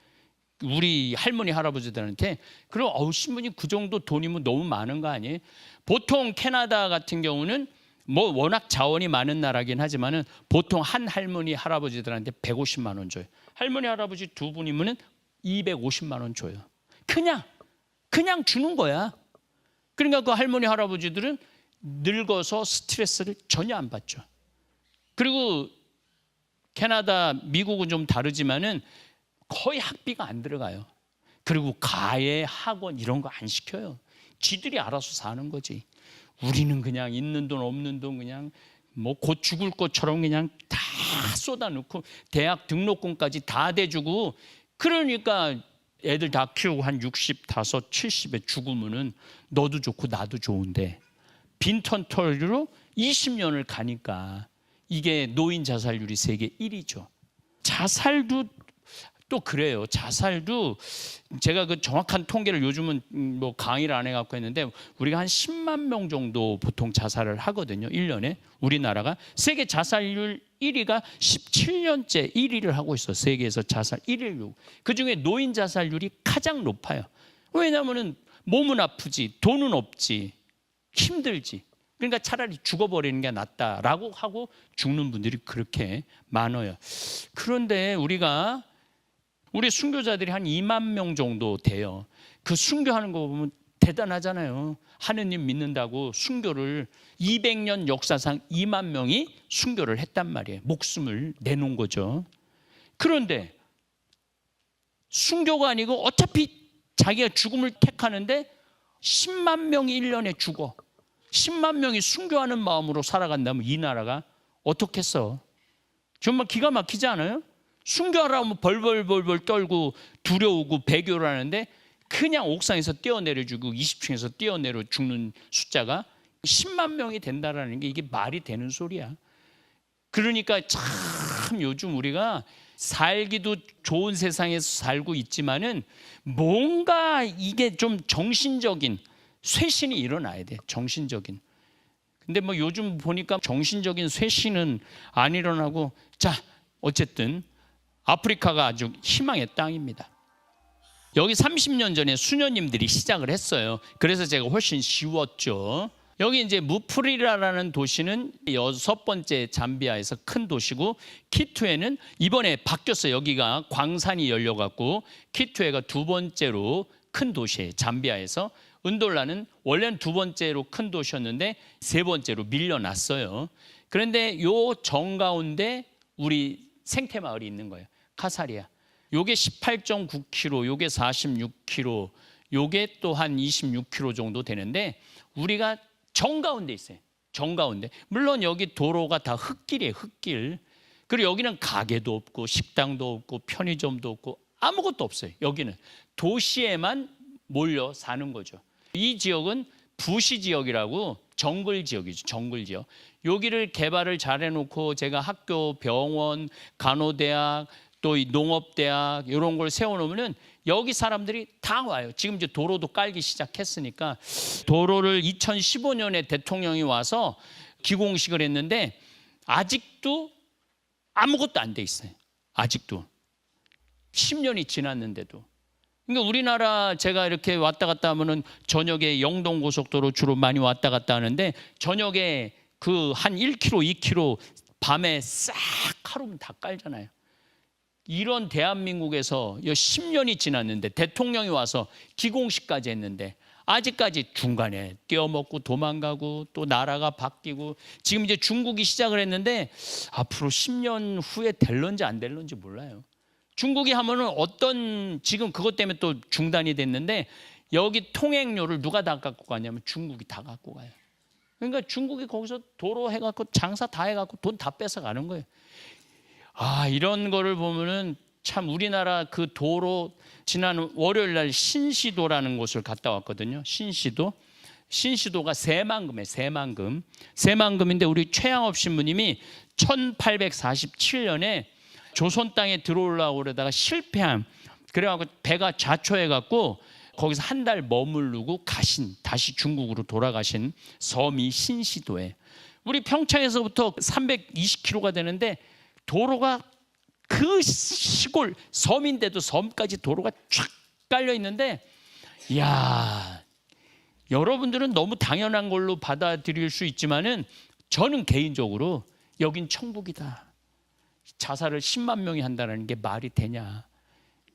우리 할머니 할아버지들한테. 그럼 신부님 그 정도 돈이면 너무 많은 거 아니에요? 보통 캐나다 같은 경우는 뭐 워낙 자원이 많은 나라긴 하지만은 보통 한 할머니 할아버지들한테 150만 원 줘요. 할머니 할아버지 두 분이면은 250만 원 줘요. 그냥 주는 거야. 그러니까 그 할머니 할아버지들은 늙어서 스트레스를 전혀 안 받죠. 그리고 캐나다, 미국은 좀 다르지만은 거의 학비가 안 들어가요. 그리고 가해, 학원 이런 거 안 시켜요. 지들이 알아서 사는 거지. 우리는 그냥 있는 돈 없는 돈 그냥 뭐 곧 죽을 것처럼 그냥 다 쏟아놓고 대학 등록금까지 다 대주고, 그러니까 애들 다 키우고 한 65, 70에 죽으면은 너도 좋고 나도 좋은데 빈턴 털기로 20년을 가니까 이게 노인 자살률이 세계 1위죠. 자살도 또 그래요. 자살도 제가 그 정확한 통계를 요즘은 뭐 강의를 안 해갖고 했는데 우리가 한 10만 명 정도 보통 자살을 하거든요. 1년에. 우리나라가 세계 자살률 1위가 17년째 1위를 하고 있어. 세계에서 자살 1위를. 그중에 노인 자살률이 가장 높아요. 왜냐하면 몸은 아프지, 돈은 없지, 힘들지. 그러니까 차라리 죽어버리는 게 낫다라고 하고 죽는 분들이 그렇게 많아요. 그런데 우리 순교자들이 한 2만 명 정도 돼요. 그 순교하는 거 보면 대단하잖아요. 하느님 믿는다고 순교를 200년 역사상 2만 명이 순교를 했단 말이에요. 목숨을 내놓은 거죠. 그런데 순교가 아니고 어차피 자기가 죽음을 택하는데 10만 명이 1년에 죽어. 10만 명이 순교하는 마음으로 살아간다면 이 나라가 어떻겠어? 정말 기가 막히지 않아요? 순교하라면 벌벌벌벌 떨고 두려우고 배교를 하는데 그냥 옥상에서 뛰어내려주고 20층에서 뛰어내려 죽는 숫자가 10만 명이 된다라는 게 이게 말이 되는 소리야. 그러니까 참 요즘 우리가 살기도 좋은 세상에서 살고 있지만은 뭔가 이게 좀 정신적인 쇄신이 일어나야 돼. 정신적인. 근데 뭐 요즘 보니까 정신적인 쇄신은 안 일어나고, 자, 어쨌든 아프리카가 아주 희망의 땅입니다. 여기 30년 전에 수녀님들이 시작을 했어요. 그래서 제가 훨씬 쉬웠죠. 여기 이제 무프리라라는 도시는 6번째 잠비아에서 큰 도시고, 키투에는 이번에 바뀌었어요. 여기가 광산이 열려갖고 키투에가 2번째로 큰 도시예요. 잠비아에서. 은돌라는 원래는 2번째로 큰 도시였는데 3번째로 밀려났어요. 그런데 요 정가운데 우리 생태마을이 있는 거예요. 카사리아. 요게 18.9km, 요게 46km, 요게 또 한 26km 정도 되는데 우리가 정가운데 있어요. 정가운데. 물론 여기 도로가 다 흙길이에요. 흙길. 그리고 여기는 가게도 없고 식당도 없고 편의점도 없고 아무것도 없어요. 여기는 도시에만 몰려 사는 거죠. 이 지역은 부시 지역이라고 정글 지역이죠. 정글 지역. 여기를 개발을 잘 해놓고 제가 학교, 병원, 간호대학, 또 이 농업대학 이런 걸 세워놓으면 여기 사람들이 다 와요. 지금 이제 도로도 깔기 시작했으니까 도로를 2015년에 대통령이 와서 기공식을 했는데 아직도 아무것도 안 돼 있어요. 아직도 10년이 지났는데도. 그러니까 우리나라 제가 이렇게 왔다 갔다 하면은 저녁에 영동 고속도로 주로 많이 왔다 갔다 하는데 저녁에 그 한 1km, 2km 밤에 싹 하루면 다 깔잖아요. 이런 대한민국에서 10년이 지났는데 대통령이 와서 기공식까지 했는데 아직까지 중간에 떼어먹고 도망가고 또 나라가 바뀌고 지금 이제 중국이 시작을 했는데 앞으로 10년 후에 될런지 안 될런지 몰라요. 중국이 하면은 어떤 지금 그것 때문에 또 중단이 됐는데 여기 통행료를 누가 다 갖고 가냐면 중국이 다 갖고 가요. 그러니까 중국이 거기서 도로 해갖고 장사 다 해갖고 돈 다 뺏어가는 거예요. 이런 거를 보면은 참 우리나라 그 도로 지난 월요일 날 신시도라는 곳을 갔다 왔거든요. 신시도가 새만금이에요. 새만금인데 우리 최양업 신부님이 1847년에 조선 땅에 들어오려고 그러다가 실패한, 그래갖고 배가 좌초해갖고 거기서 한 달 머무르고 다시 중국으로 돌아가신 섬이 신시도에. 우리 평창에서부터 320km가 되는데 도로가 그 시골 섬인데도 섬까지 도로가 쫙 깔려 있는데, 이야, 여러분들은 너무 당연한 걸로 받아들일 수 있지만은 저는 개인적으로 여긴 천국이다. 자살을 10만 명이 한다는 게 말이 되냐.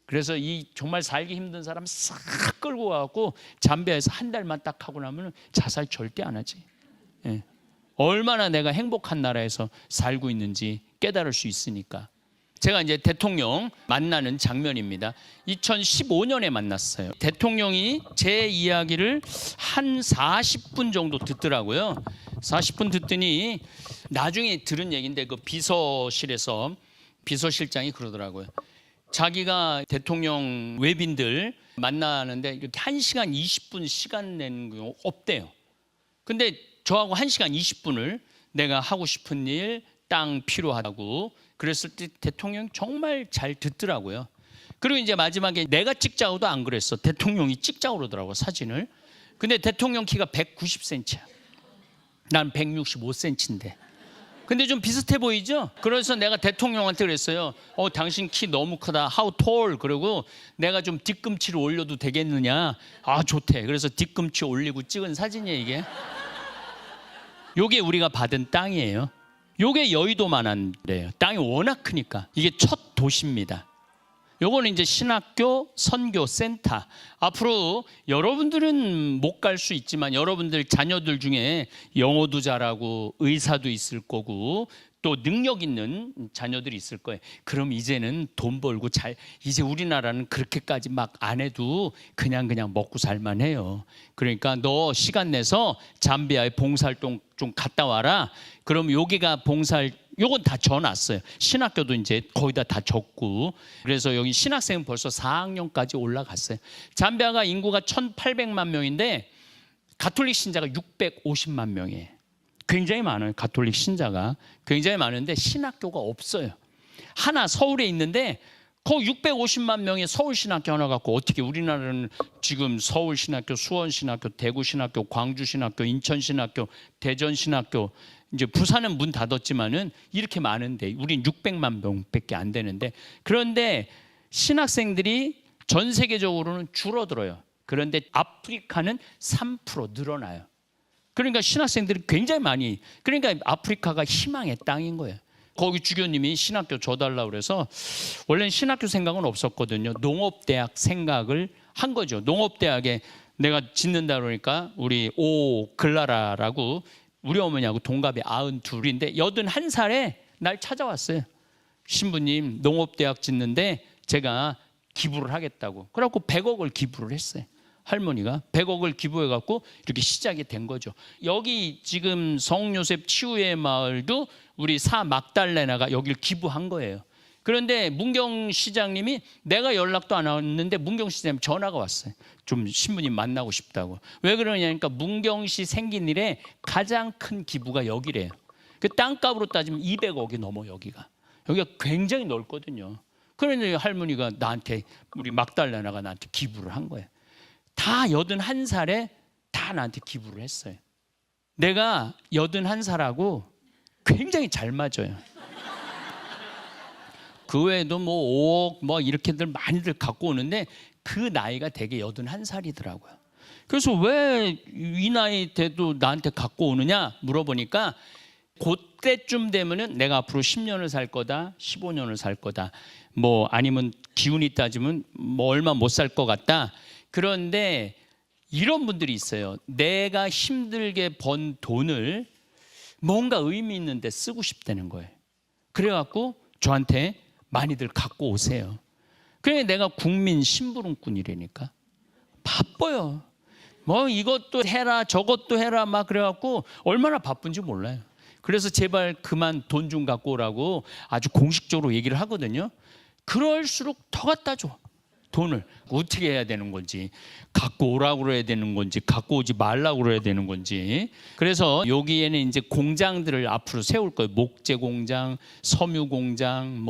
그래서 이 정말 살기 힘든 사람 싹 끌고 와갖고 잠비아에서 한 달만 딱 하고 나면 자살 절대 안 하지. 예. 얼마나 내가 행복한 나라에서 살고 있는지 깨달을 수 있으니까. 제가 이제 대통령 만나는 장면입니다. 2015년에 만났어요. 대통령이 제 이야기를 한 40분 정도 듣더라고요. 40분 듣더니 나중에 들은 얘기인데, 그 비서실에서 비서실장이 그러더라고요. 자기가 대통령 외빈들 만나는데 이렇게 1시간 20분 시간 내는 거 없대요. 근데 저하고 1시간 20분을 내가 하고 싶은 일, 땅 필요하다고 그랬을 때 대통령이 정말 잘 듣더라고요. 그리고 이제 마지막에 내가 찍자고도 안 그랬어. 대통령이 찍자고 그러더라고, 사진을. 근데 대통령 키가 190cm야. 난 165cm인데. 근데 좀 비슷해 보이죠? 그래서 내가 대통령한테 그랬어요. 당신 키 너무 크다. How tall? 그리고 내가 좀 뒤꿈치를 올려도 되겠느냐? 아, 좋대. 그래서 뒤꿈치 올리고 찍은 사진이에요, 이게. 요게 우리가 받은 땅이에요. 요게 여의도만한 데예요. 땅이 워낙 크니까. 이게 첫 도시입니다. 요거는 이제 신학교 선교 센터. 앞으로 여러분들은 못 갈 수 있지만 여러분들 자녀들 중에 영어도 잘하고 의사도 있을 거고 또 능력 있는 자녀들이 있을 거예요. 그럼 이제는 돈 벌고 이제 우리나라는 그렇게까지 막 안 해도 그냥 먹고 살만 해요. 그러니까 너 시간 내서 잠비아에 봉사활동 좀 갔다 와라. 그럼 여기가 요건 다 적어놨어요. 신학교도 이제 거기다 다 적고. 그래서 여기 신학생은 벌써 4학년까지 올라갔어요. 잠비아가 인구가 1,800만 명인데 가톨릭 신자가 650만 명이에요. 굉장히 많아요. 가톨릭 신자가 굉장히 많은데 신학교가 없어요. 하나 서울에 있는데 그 650만 명의 서울신학교 하나 갖고 어떻게, 우리나라는 지금 서울신학교, 수원신학교, 대구신학교, 광주신학교, 인천신학교, 대전신학교, 이제 부산은 문 닫았지만은 이렇게 많은데 우린 600만 명밖에 안 되는데, 그런데 신학생들이 전 세계적으로는 줄어들어요. 그런데 아프리카는 3% 늘어나요. 그러니까 신학생들이 굉장히 많이, 그러니까 아프리카가 희망의 땅인 거예요. 거기 주교님이 신학교 줘달라고 그래서 원래는 신학교 생각은 없었거든요. 농업대학 생각을 한 거죠. 농업대학에 내가 짓는다 그러니까 우리 글라라라고 우리 어머니하고 동갑이 92인데 81살에 날 찾아왔어요. 신부님, 농업대학 짓는데 제가 기부를 하겠다고. 그래갖고 100억을 기부를 했어요. 할머니가 100억을 기부해갖고 이렇게 시작이 된 거죠. 여기 지금 성요셉 치유의 마을도 우리 사 막달레나가 여기를 기부한 거예요. 그런데 문경 시장님이, 내가 연락도 안 왔는데 문경 시장님 전화가 왔어요. 좀 신부님 만나고 싶다고. 왜 그러냐니까 문경시 생긴 일에 가장 큰 기부가 여기래요. 그 땅값으로 따지면 200억이 넘어 여기가 굉장히 넓거든요. 그러니 할머니가 나한테, 우리 막달레나가 나한테 기부를 한 거예요. 다 81살에 다 나한테 기부를 했어요. 내가 81살하고 굉장히 잘 맞아요. 그 외에도 뭐 5억 이렇게들 많이들 갖고 오는데 그 나이가 되게 81살이더라고요. 그래서 왜 이 나이 돼도 나한테 갖고 오느냐 물어보니까, 그때쯤 되면은 내가 앞으로 10년을 살 거다, 15년을 살 거다, 아니면 기운이 따지면 얼마 못 살 것 같다. 그런데 이런 분들이 있어요. 내가 힘들게 번 돈을 뭔가 의미 있는 데 쓰고 싶다는 거예요. 그래갖고 저한테 많이들 갖고 오세요. 그래, 내가 국민 심부름꾼이라니까. 바빠요. 이것도 해라 저것도 해라 그래갖고 얼마나 바쁜지 몰라요. 그래서 제발 그만 돈 좀 갖고 오라고 아주 공식적으로 얘기를 하거든요. 그럴수록 더 갖다 줘. 돈을 어떻게 해야 되는 건지, 갖고 오라고 그래야 되는 건지, 갖고 오지 말라고 그래야 되는 건지. 그래서 여기에는 이제 공장들을 앞으로 세울 거예요. 목재 공장, 섬유 공장,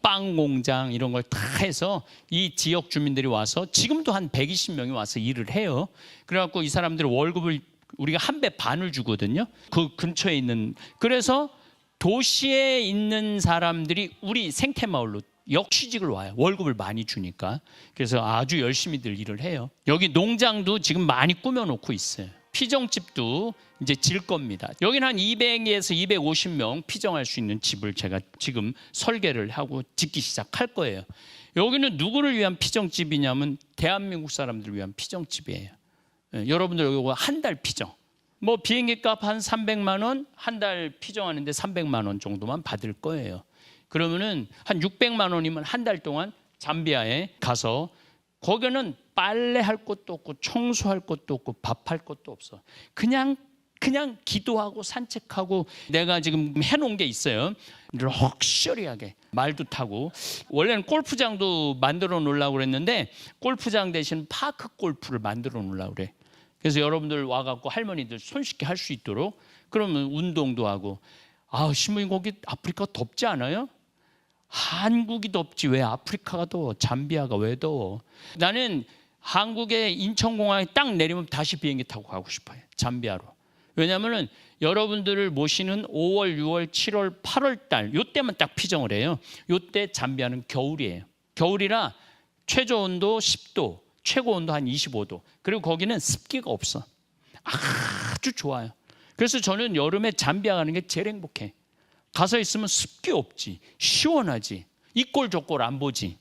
빵 공장, 이런 걸 다 해서 이 지역 주민들이 와서, 지금도 한 120명이 와서 일을 해요. 그래갖고 이 사람들 월급을 우리가 1배 반을 주거든요. 그 근처에 있는. 그래서 도시에 있는 사람들이 우리 생태마을로 역취직을 와요. 월급을 많이 주니까. 그래서 아주 열심히들 일을 해요. 여기 농장도 지금 많이 꾸며놓고 있어요. 피정집도 이제 질 겁니다. 여기는 한 200에서 250명 피정할 수 있는 집을 제가 지금 설계를 하고 짓기 시작할 거예요. 여기는 누구를 위한 피정집이냐면 대한민국 사람들을 위한 피정집이에요. 여러분들 이거 한 달 피정. 뭐 비행기 값 한 300만 원, 한 달 피정하는데 300만 원 정도만 받을 거예요. 그러면은 한 600만 원이면 한 달 동안 잠비아에 가서 거기는 빨래할 것도 없고 청소할 것도 없고 밥할 것도 없어. 그냥 기도하고 산책하고 내가 지금 해놓은 게 있어요. 럭셔리하게 말도 타고 원래는 골프장도 만들어 놓으려고 그랬는데 골프장 대신 파크 골프를 만들어 놓으려고 그래. 그래서 여러분들 와갖고 할머니들 손쉽게 할 수 있도록 그러면 운동도 하고. 아, 신부님 거기 아프리카 덥지 않아요? 한국이 덥지 왜 아프리카가 더워? 잠비아가 왜 더워? 나는 한국의 인천공항에 딱 내리면 다시 비행기 타고 가고 싶어요. 잠비아로. 왜냐하면 여러분들을 모시는 5월, 6월, 7월, 8월 달 요때만 딱 피정을 해요. 요때 잠비아는 겨울이에요. 겨울이라 최저 온도 10도, 최고 온도 한 25도. 그리고 거기는 습기가 없어. 아주 좋아요. 그래서 저는 여름에 잠비아 가는 게 제일 행복해. 가서 있으면 습기 없지, 시원하지, 이 꼴 저 꼴 안 보지.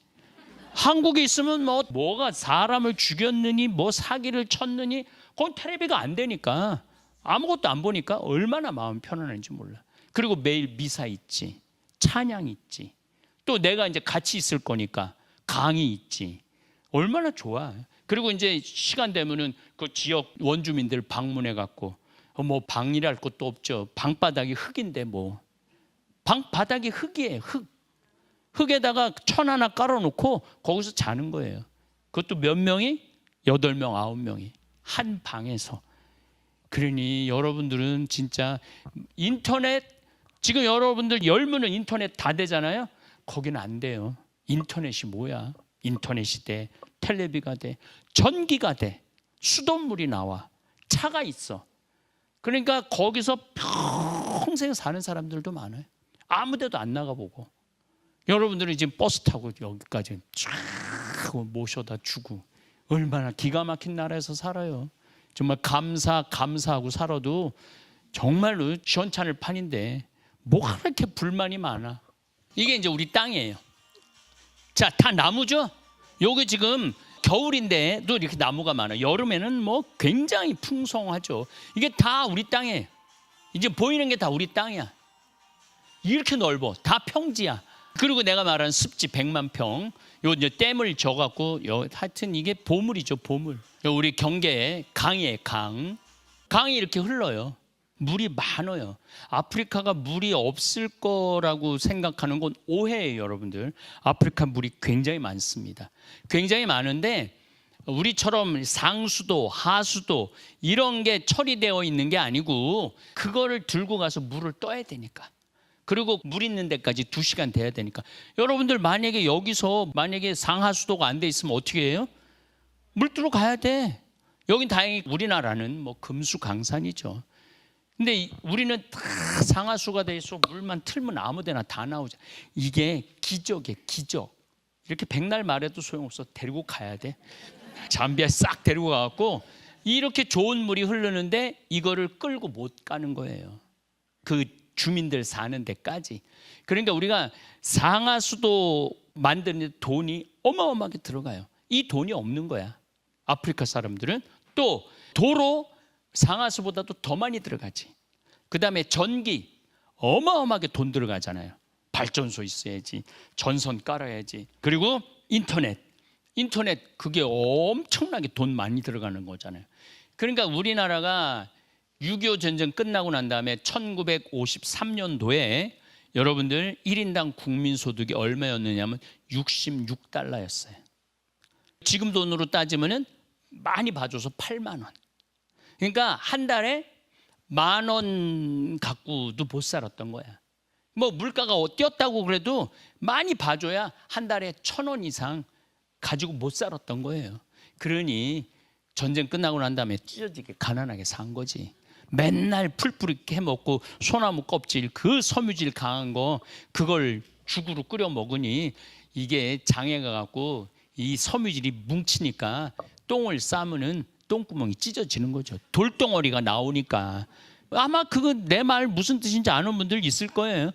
한국에 있으면 뭐가 사람을 죽였느니 뭐 사기를 쳤느니 그건 텔레비가 안 되니까 아무것도 안 보니까 얼마나 마음 편안한지 몰라. 그리고 매일 미사 있지, 찬양 있지, 또 내가 이제 같이 있을 거니까 강의 있지. 얼마나 좋아. 그리고 이제 시간 되면은 그 지역 원주민들 방문해 갖고 뭐 방이랄 것도 없죠. 방바닥이 흙인데 뭐 방바닥이 흙이에요. 흙에다가 천 하나 깔아놓고 거기서 자는 거예요. 그것도 몇 명이? 8명, 9명이 한 방에서. 그러니 여러분들은 진짜 인터넷 지금 여러분들 열면은 인터넷 다 되잖아요. 거기는 안 돼요. 인터넷이 뭐야? 인터넷이 돼, 텔레비가 돼, 전기가 돼, 수돗물이 나와, 차가 있어. 그러니까 거기서 평생 사는 사람들도 많아요. 아무 데도 안 나가보고. 여러분들은 지금 버스 타고 여기까지 쫙 모셔다 주고 얼마나 기가 막힌 나라에서 살아요. 정말 감사하고 살아도 정말로 시원찮을 판인데 뭐가 그렇게 불만이 많아. 이게 이제 우리 땅이에요. 자, 다 나무죠? 여기 지금 겨울인데도 이렇게 나무가 많아요. 여름에는 뭐 굉장히 풍성하죠. 이게 다 우리 땅이에요. 이제 보이는 게 다 우리 땅이야. 이렇게 넓어. 다 평지야. 그리고 내가 말한 습지 100만 평. 요 이제 댐을 져갖고 하여튼 이게 보물이죠, 보물. 우리 경계에 강이에요, 강. 강이 이렇게 흘러요. 물이 많아요. 아프리카가 물이 없을 거라고 생각하는 건 오해예요, 여러분들. 아프리카 물이 굉장히 많습니다. 굉장히 많은데 우리처럼 상수도, 하수도 이런 게 처리되어 있는 게 아니고 그거를 들고 가서 물을 떠야 되니까. 그리고 물 있는 데까지 2시간 돼야 되니까. 여러분들 만약에 여기서 만약에 상하수도가 안 돼 있으면 어떻게 해요? 물 뜨러 가야 돼. 여긴 다행히 우리나라는 뭐 금수강산이죠. 근데 우리는 다 상하수가 돼 있어. 물만 틀면 아무데나 다 나오죠. 이게 기적이에요, 기적. 이렇게 백날 말해도 소용없어. 데리고 가야 돼. 잠비아 싹 데리고 가갖고 이렇게 좋은 물이 흐르는데 이거를 끌고 못 가는 거예요. 그 주민들 사는 데까지. 그러니까 우리가 상하수도 만드는 데 돈이 어마어마하게 들어가요. 이 돈이 없는 거야. 아프리카 사람들은 또 도로 상하수보다도 더 많이 들어가지. 그 다음에 전기 어마어마하게 돈 들어가잖아요. 발전소 있어야지, 전선 깔아야지. 그리고 인터넷 그게 엄청나게 돈 많이 들어가는 거잖아요. 그러니까 우리나라가 6.25 전쟁 끝나고 난 다음에 1953년도에 여러분들 1인당 국민소득이 얼마였느냐면 66달러였어요. 지금 돈으로 따지면 많이 봐줘서 8만 원. 그러니까 한 달에 10,000원 갖고도 못 살았던 거야. 뭐 물가가 뛰었다고 그래도 많이 봐줘야 한 달에 1,000원 이상 가지고 못 살았던 거예요. 그러니 전쟁 끝나고 난 다음에 찢어지게 가난하게 산 거지. 맨날 풀뿌리 이렇게 해먹고 소나무 껍질 그 섬유질 강한 거 그걸 죽으로 끓여 먹으니 이게 장애가 갖고 이 섬유질이 뭉치니까 똥을 싸면은 똥구멍이 찢어지는 거죠. 돌덩어리가 나오니까. 아마 그거 내 말 무슨 뜻인지 아는 분들 있을 거예요.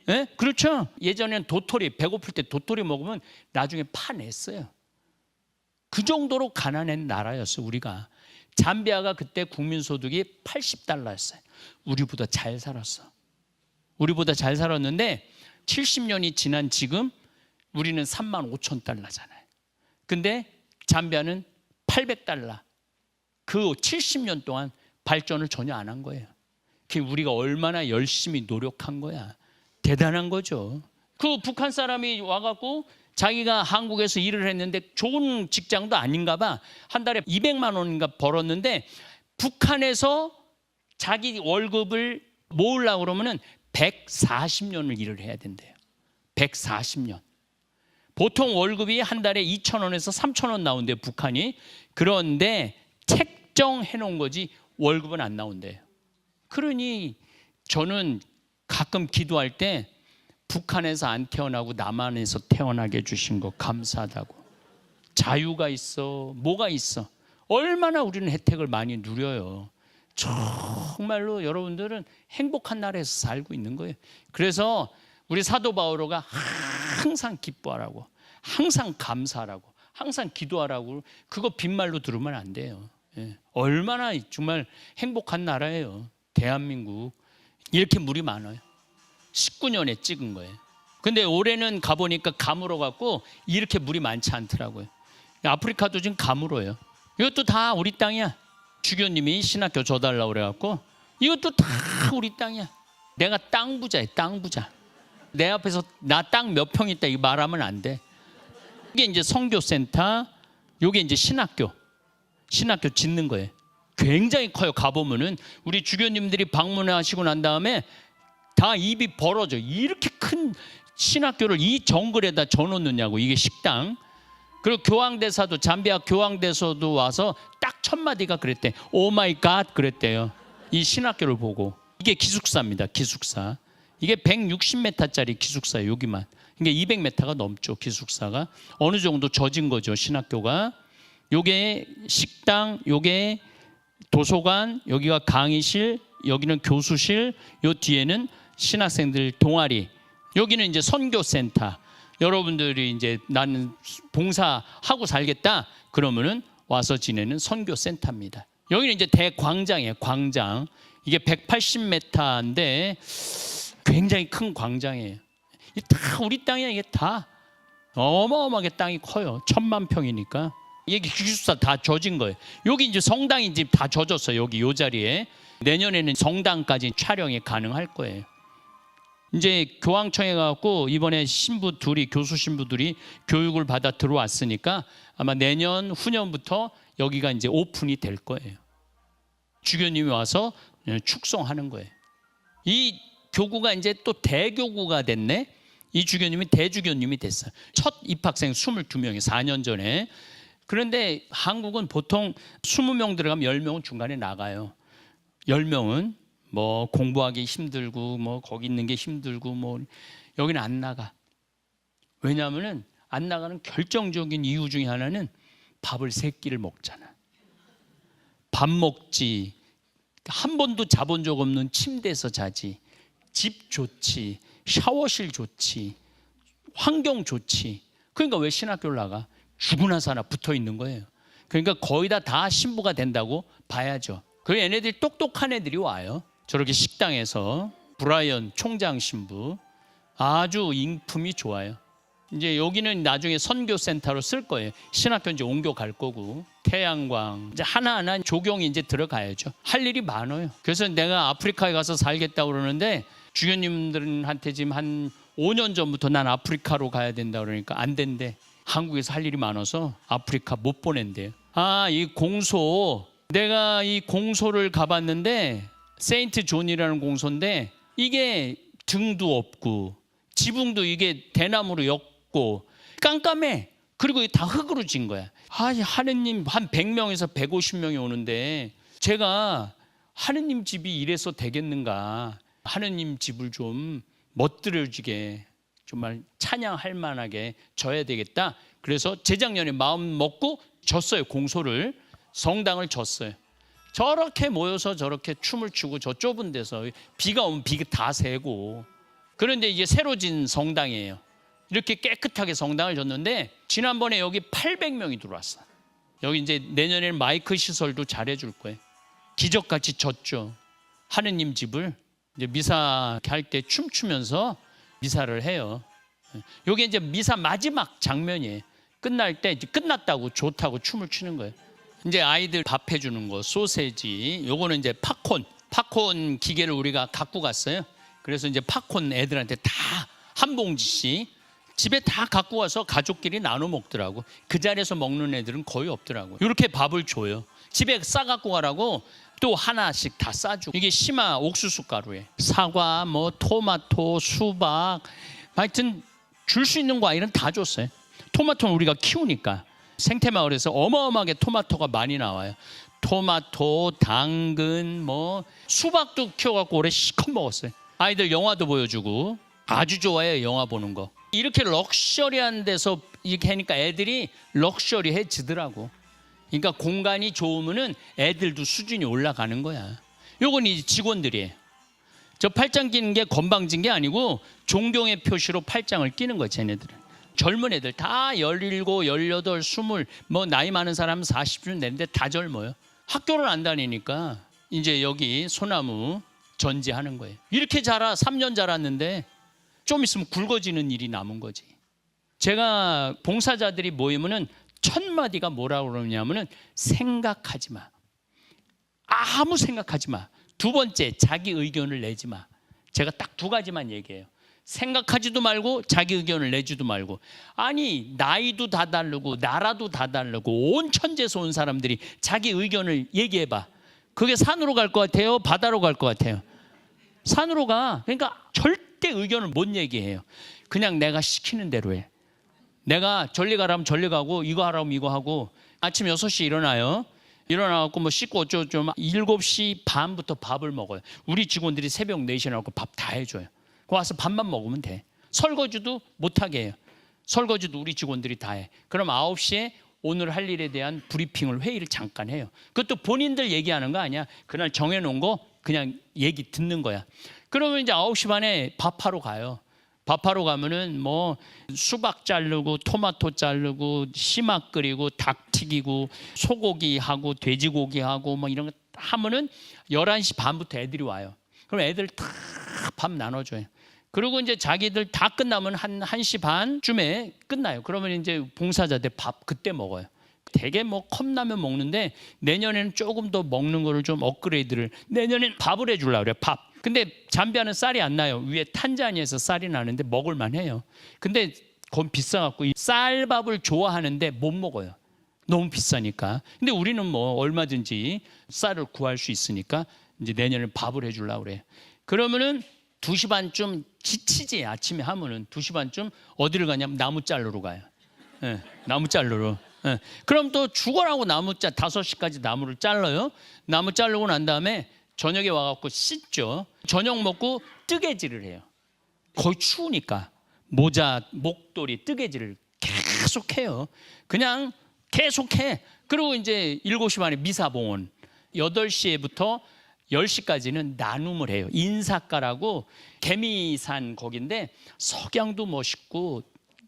예? 그렇죠? 예전엔 도토리, 배고플 때 도토리 먹으면 나중에 파냈어요. 그 정도로 가난한 나라였어 우리가. 잠비아가 그때 국민소득이 $80였어요. 우리보다 잘 살았어. 우리보다 잘 살았는데 70년이 지난 지금 우리는 $35,000잖아요. 근데 잠비아는 $800. 그 70년 동안 발전을 전혀 안 한 거예요. 그게 우리가 얼마나 열심히 노력한 거야. 대단한 거죠. 그 북한 사람이 와갖고 자기가 한국에서 일을 했는데 좋은 직장도 아닌가 봐. 한 달에 200만 원인가 벌었는데 북한에서 자기 월급을 모으려고 그러면은 140년을 일을 해야 된대요. 140년. 보통 월급이 한 달에 2,000원에서 3,000원 나온대요, 북한이. 그런데 책정해 놓은 거지 월급은 안 나온대요. 그러니 저는 가끔 기도할 때 북한에서 안 태어나고 남한에서 태어나게 해주신 거 감사하다고. 자유가 있어, 뭐가 있어. 얼마나 우리는 혜택을 많이 누려요. 정말로 여러분들은 행복한 나라에서 살고 있는 거예요. 그래서 우리 사도 바오로가 항상 기뻐하라고, 항상 감사하라고, 항상 기도하라고. 그거 빈말로 들으면 안 돼요. 얼마나 정말 행복한 나라예요. 대한민국. 이렇게 물이 많아요. 19년에 찍은 거예요. 근데 올해는 가보니까 가물어 갖고 이렇게 물이 많지 않더라고요. 아프리카도 지금 가물어요. 이것도 다 우리 땅이야. 주교님이 신학교 줘달라고 그래갖고 이것도 다 우리 땅이야. 내가 땅 부자야, 땅 부자. 내 앞에서 나 땅 몇 평 있다 이거 말하면 안 돼. 이게 이제 선교센터, 이게 이제 신학교 짓는 거예요. 굉장히 커요. 가보면은 우리 주교님들이 방문하시고 난 다음에 다 입이 벌어져. 이렇게 큰 신학교를 이 정글에다 져놓느냐고. 이게 식당. 그리고 교황대사도, 잠비아 교황대사도 와서 딱 첫 마디가 그랬대. 오 마이 갓 그랬대요. 이 신학교를 보고. 이게 기숙사입니다. 기숙사. 이게 160m짜리 기숙사예요. 여기만. 이게 200m가 넘죠. 기숙사가. 어느 정도 젖은 거죠. 신학교가. 요게 식당, 요게 도서관, 여기가 강의실, 여기는 교수실, 요 뒤에는 신학생들 동아리, 여기는 이제 선교센터. 여러분들이 이제 나는 봉사하고 살겠다 그러면은 와서 지내는 선교센터입니다. 여기는 이제 대광장이에요. 광장. 이게 180m인데 굉장히 큰 광장이에요. 이게 다 우리 땅이야. 이게 다 어마어마하게 땅이 커요. 1000만 평이니까. 이게 기숙사 다 젖은 거예요. 여기 이제 성당이 이제 다 젖었어요. 여기 요 자리에. 내년에는 성당까지 촬영이 가능할 거예요. 이제 교황청에 가고 이번에 신부 둘이, 교수 신부들이 교육을 받아 들어왔으니까 아마 내년 후년부터 여기가 이제 오픈이 될 거예요. 주교님이 와서 축성하는 거예요. 이 교구가 이제 또 대교구가 됐네. 이 주교님이 대주교님이 됐어요. 첫 입학생 22명이 4년 전에. 그런데 한국은 보통 20명 들어가면 10명은 중간에 나가요. 10명은 뭐 공부하기 힘들고 뭐 거기 있는 게 힘들고 뭐 여기는 안 나가. 왜냐하면은 안 나가는 결정적인 이유 중에 하나는 밥을 3끼를 먹잖아. 밥 먹지. 한 번도 자본 적 없는 침대에서 자지. 집 좋지. 샤워실 좋지. 환경 좋지. 그러니까 왜 신학교를 나가? 죽으나 사나 붙어 있는 거예요. 그러니까 거의 다 신부가 된다고 봐야죠. 그 얘네들이 똑똑한 애들이 와요. 저렇게 식당에서. 브라이언 총장 신부 아주 인품이 좋아요. 이제 여기는 나중에 선교센터로 쓸 거예요. 신학교 이제 옮겨갈 거고. 태양광 이제 하나하나 조경이 이제 들어가야죠. 할 일이 많아요. 그래서 내가 아프리카에 가서 살겠다고 그러는데 주교님들한테 지금 한 5년 전부터 난 아프리카로 가야 된다 그러니까 안 된대. 한국에서 할 일이 많아서 아프리카 못 보낸대요. 이 공소, 내가 이 공소를 가봤는데 세인트 존이라는 공소인데 이게 등도 없고 지붕도 이게 대나무로 엮고 깜깜해. 그리고 다 흙으로 진 거야. 하느님 한 100명에서 150명이 오는데 제가 하느님 집이 이래서 되겠는가? 하느님 집을 좀 멋들어지게 정말 찬양할 만하게 져야 되겠다. 그래서 재작년에 마음 먹고 졌어요. 공소를, 성당을 졌어요. 저렇게 모여서 저렇게 춤을 추고 저 좁은 데서 비가 오면 비가 다 새고. 그런데 이제 새로 진 성당이에요. 이렇게 깨끗하게 성당을 졌는데 지난번에 여기 800명이 들어왔어. 여기 이제 내년에는 마이크 시설도 잘해줄 거예요. 기적같이 졌죠. 하느님 집을 이제 미사 할 때 춤추면서 미사를 해요. 여기 이제 미사 마지막 장면이에요. 끝날 때 이제 끝났다고 좋다고 춤을 추는 거예요. 이제 아이들 밥 해주는 거, 소세지, 요거는 이제 팝콘 기계를 우리가 갖고 갔어요. 그래서 이제 팝콘 애들한테 다 한 봉지씩 집에 다 갖고 와서 가족끼리 나눠 먹더라고. 그 자리에서 먹는 애들은 거의 없더라고. 이렇게 밥을 줘요. 집에 싸 갖고 가라고 또 하나씩 다 싸주고. 이게 심화 옥수수 가루에 사과, 뭐 토마토, 수박, 하여튼 줄 수 있는 과일은 다 줬어요. 토마토는 우리가 키우니까 생태마을에서 어마어마하게 토마토가 많이 나와요. 토마토, 당근, 뭐 수박도 키워갖고 오래 실컷 먹었어요. 아이들 영화도 보여주고 아주 좋아해요. 영화 보는 거. 이렇게 럭셔리한 데서 이렇게 하니까 애들이 럭셔리해지더라고. 그러니까 공간이 좋으면은 애들도 수준이 올라가는 거야. 요건 이 직원들이에요. 저 팔짱 끼는 게 건방진 게 아니고 존경의 표시로 팔짱을 끼는 거야. 쟤네들은 젊은 애들 다 17, 18, 20, 뭐 나이 많은 사람은 40쯤 되는데 다 젊어요. 학교를 안 다니니까 이제 여기 소나무 전지하는 거예요. 이렇게 자라 3년 자랐는데 좀 있으면 굵어지는 일이 남은 거지. 제가 봉사자들이 모이면은 첫 마디가 뭐라고 그러냐면은 생각하지 마. 아무 생각하지 마. 두 번째, 자기 의견을 내지 마. 제가 딱 두 가지만 얘기해요. 생각하지도 말고 자기 의견을 내지도 말고. 아니 나이도 다 다르고 나라도 다 다르고 온 천지에서 온 사람들이 자기 의견을 얘기해봐. 그게 산으로 갈 것 같아요? 바다로 갈 것 같아요? 산으로 가. 그러니까 절대 의견을 못 얘기해요. 그냥 내가 시키는 대로 해. 내가 전리 가라면 전리 가고 이거 하라면 이거 하고. 아침 6시 일어나요. 일어나갖고 뭐 씻고 어쩌고 7시 반부터 밥을 먹어요. 우리 직원들이 새벽 4시에 나와서 밥 다 해줘요. 와서 밥만 먹으면 돼. 설거지도 못하게 해요. 설거지도 우리 직원들이 다 해. 그럼 9시에 오늘 할 일에 대한 브리핑을, 회의를 잠깐 해요. 그것도 본인들 얘기하는 거 아니야. 그날 정해놓은 거 그냥 얘기 듣는 거야. 그러면 이제 9시 반에 밥하러 가요. 밥하러 가면은 뭐 수박 자르고 토마토 자르고 심막 끓이고 닭 튀기고 소고기 하고 돼지고기 하고 뭐 이런 거 하면은 11시 반부터 애들이 와요. 그럼 애들 다 밥 나눠줘요. 그리고 이제 자기들 다 끝나면 한 1시 반쯤에 끝나요. 그러면 이제 봉사자들 밥 그때 먹어요. 되게 뭐 컵라면 먹는데 내년에는 조금 더 먹는 거를 좀 업그레이드를, 내년에는 밥을 해주려고 그래요. 밥. 근데 잠비아는 쌀이 안 나요. 위에 탄자니에서 쌀이 나는데 먹을만 해요. 근데 그건 비싸갖고 쌀밥을 좋아하는데 못 먹어요. 너무 비싸니까. 근데 우리는 뭐 얼마든지 쌀을 구할 수 있으니까 이제 내년에 밥을 해주려고 그래요. 그러면은 2시 반쯤 지치지. 아침에 하면은 2시 반쯤 어디를 가냐면 나무 자르러 가요. 네, 나무 자르러. 네. 그럼 또 죽어라고 5시까지 나무를 잘라요. 나무 자르고 난 다음에 저녁에 와갖고 씻죠. 저녁 먹고 뜨개질을 해요. 거의 추우니까 모자, 목도리, 뜨개질을 계속 해요. 그냥 계속 해. 그리고 이제 7시 반에 미사봉헌, 8시부터 10시까지는 나눔을 해요. 인사가라고 개미산 거긴데 석양도 멋있고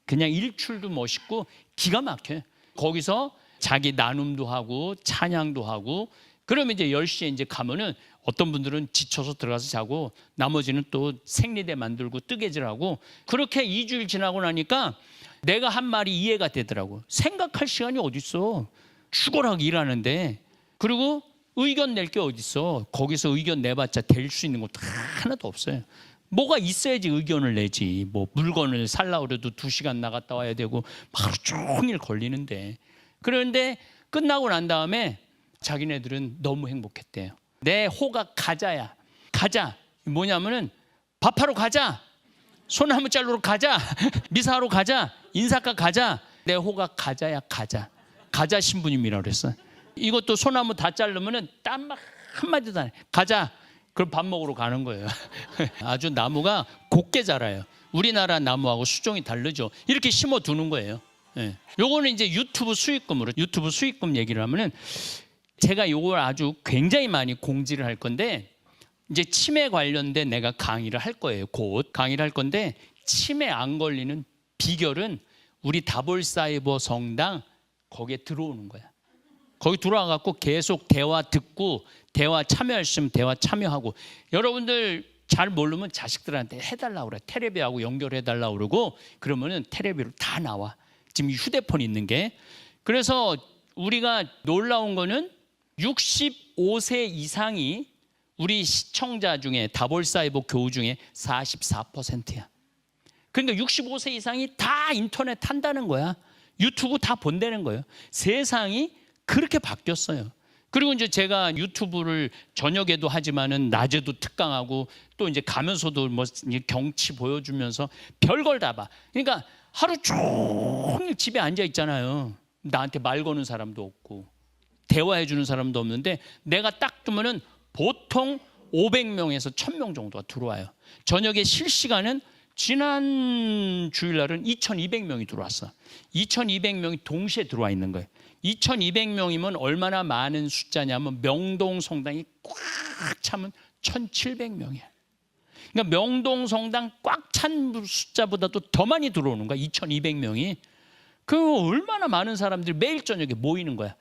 그냥 일출도 멋있고 기가 막혀요. 거기서 자기 나눔도 하고 찬양도 하고. 그러면 이제 10시에 이제 가면은 어떤 분들은 지쳐서 들어가서 자고 나머지는 또 생리대 만들고 뜨개질하고. 그렇게 2주일 지나고 나니까 내가 한 말이 이해가 되더라고. 생각할 시간이 어딨어. 죽어라 일하는데. 그리고 의견 낼 게 어딨어. 거기서 의견 내봤자 될 수 있는 것도 하나도 없어요. 뭐가 있어야지 의견을 내지. 뭐 물건을 살라고 그래도 2시간 나갔다 와야 되고 하루 종일 걸리는데. 그런데 끝나고 난 다음에 자기네들은 너무 행복했대요. 내 호가 가자야. 가자. 뭐냐면은 밥하러 가자. 소나무 자르러 가자. 미사하러 가자. 인사가 가자. 내 호가 가자야. 가자. 가자 신부님이라고 그랬어. 이것도 소나무 다 자르면은 땀 막 한마디도 안 해. 가자. 그럼 밥 먹으러 가는 거예요. 아주 나무가 곱게 자라요. 우리나라 나무하고 수종이 다르죠. 이렇게 심어 두는 거예요. 예. 요거는 이제 유튜브 수익금 얘기를 하면은 제가 요걸 아주 굉장히 많이 공지를 할 건데 이제 치매 관련된 내가 강의를 할 거예요. 곧 강의를 할 건데 치매 안 걸리는 비결은 우리 다볼사이버 성당 거기에 들어오는 거야. 거기 들어와 갖고 계속 대화 듣고 대화 참여할 수 있으면 대화 참여하고 여러분들 잘 모르면 자식들한테 해달라고 그래. 테레비하고 연결해달라고 그러고 그러면은 테레비로 다 나와. 지금 휴대폰 있는 게. 그래서 우리가 놀라운 거는 65세 이상이 우리 시청자 중에 다볼사이버 교우 중에 44%야. 그러니까 65세 이상이 다 인터넷 한다는 거야. 유튜브 다 본다는 거예요. 세상이 그렇게 바뀌었어요. 그리고 이제 제가 유튜브를 저녁에도 하지만은 낮에도 특강하고 또 이제 가면서도 뭐 경치 보여주면서 별걸 다 봐. 그러니까 하루 종일 집에 앉아 있잖아요. 나한테 말 거는 사람도 없고 대화해 주는 사람도 없는데 내가 딱 뜨면은 보통 500명에서 1000명 정도가 들어와요. 저녁에 실시간은 지난 주일날은 2200명이 들어왔어. 2200명이 동시에 들어와 있는 거예요. 2200명이면 얼마나 많은 숫자냐면 명동 성당이 꽉 차면 1700명이야. 그러니까 명동 성당 꽉 찬 숫자보다도 더 많이 들어오는 거야. 2200명이. 그 얼마나 많은 사람들이 매일 저녁에 모이는 거야.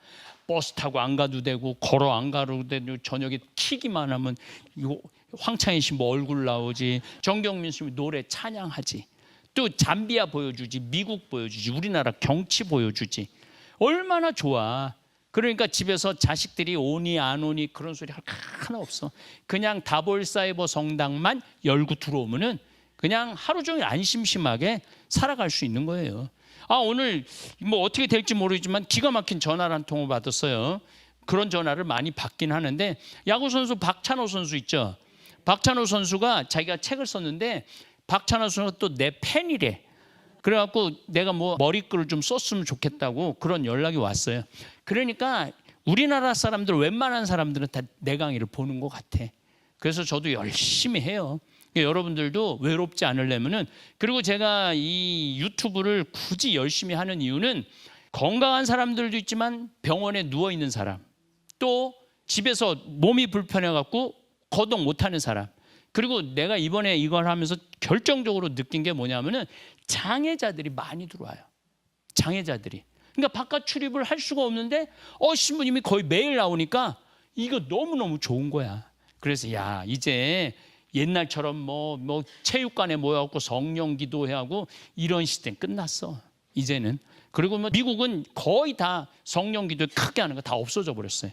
버스 타고 안 가도 되고 걸어 안 가도 되고 저녁에 키기만 하면 이거 황창희 씨 뭐 얼굴 나오지, 정경민 씨 노래 찬양하지, 또 잠비아 보여주지, 미국 보여주지, 우리나라 경치 보여주지. 얼마나 좋아. 그러니까 집에서 자식들이 오니 안 오니 그런 소리 하나 없어. 그냥 다볼사이버 성당만 열고 들어오면은 그냥 하루 종일 안 심심하게 살아갈 수 있는 거예요. 오늘 뭐 어떻게 될지 모르지만 기가 막힌 전화를 한 통을 받았어요. 그런 전화를 많이 받긴 하는데 야구 선수 박찬호 선수 있죠. 박찬호 선수가 자기가 책을 썼는데 박찬호 선수가 또 내 팬이래. 그래갖고 내가 뭐 머리글을 좀 썼으면 좋겠다고 그런 연락이 왔어요. 그러니까 우리나라 사람들 웬만한 사람들은 다 내 강의를 보는 것 같아. 그래서 저도 열심히 해요. 여러분들도 외롭지 않으려면은. 그리고 제가 이 유튜브를 굳이 열심히 하는 이유는 건강한 사람들도 있지만 병원에 누워 있는 사람, 또 집에서 몸이 불편해 갖고 거동 못하는 사람, 그리고 내가 이번에 이걸 하면서 결정적으로 느낀 게 뭐냐면은 장애자들이 많이 들어와요. 장애자들이. 그러니까 바깥 출입을 할 수가 없는데 신부님이 거의 매일 나오니까 이거 너무너무 좋은 거야. 그래서 야, 이제 옛날처럼 뭐 체육관에 모여갖고 성령 기도하고 이런 시대는 끝났어. 이제는. 그리고 뭐 미국은 거의 다 성령 기도 크게 하는 거 다 없어져 버렸어요.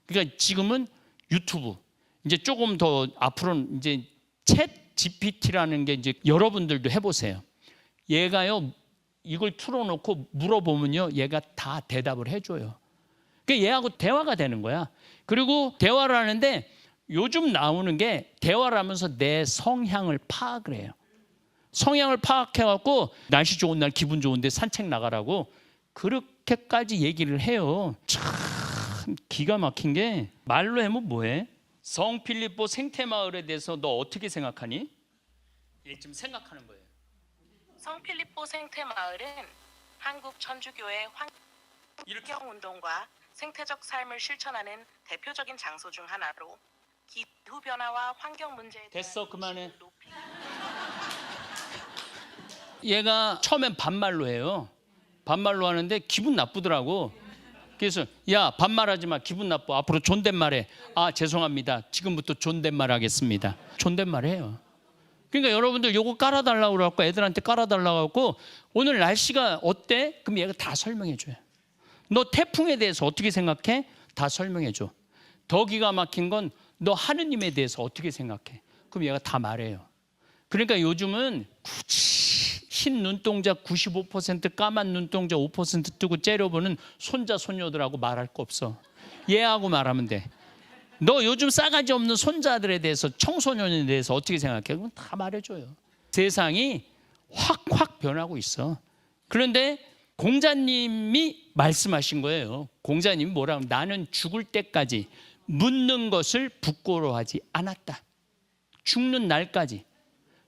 그러니까 지금은 유튜브. 이제 조금 더 앞으로는 이제 챗 GPT라는 게 이제 여러분들도 해보세요. 얘가요 이걸 틀어놓고 물어보면요 얘가 다 대답을 해줘요. 그러니까 얘하고 대화가 되는 거야. 그리고 대화를 하는데 요즘 나오는 게 대화를 하면서 내 성향을 파악을 해요. 성향을 파악해갖고 날씨 좋은 날 기분 좋은데 산책 나가라고 그렇게까지 얘기를 해요. 참 기가 막힌 게 말로 하면 뭐해? 성필리포 생태마을에 대해서 너 어떻게 생각하니? 얘 지금 생각하는 거예요. 성필리포 생태마을은 한국 천주교의 환경운동과 생태적 삶을 실천하는 대표적인 장소 중 하나로 기후변화와 환경 문제에 대한 됐어, 그만해. 높이... 얘가 처음엔 반말로 해요. 반말로 하는데 기분 나쁘더라고. 그래서 야 반말하지 마, 기분 나빠. 앞으로 존댓말해. 죄송합니다. 지금부터 존댓말 하겠습니다. 존댓말해요. 그러니까 여러분들 요거 깔아달라고 그래갖고 애들한테 깔아달라고 하고 오늘 날씨가 어때? 그럼 얘가 다 설명해줘요. 너 태풍에 대해서 어떻게 생각해? 다 설명해줘. 더 기가 막힌 건 너 하느님에 대해서 어떻게 생각해? 그럼 얘가 다 말해요. 그러니까 요즘은 굳이 흰 눈동자 95% 까만 눈동자 5% 뜨고 째려보는 손자 손녀들하고 말할 거 없어. 얘하고 말하면 돼. 너 요즘 싸가지 없는 손자들에 대해서 청소년에 대해서 어떻게 생각해? 그럼 다 말해줘요. 세상이 확 변하고 있어. 그런데 공자님이 말씀하신 거예요. 공자님이 뭐라고? 나는 죽을 때까지 묻는 것을 부끄러워하지 않았다. 죽는 날까지.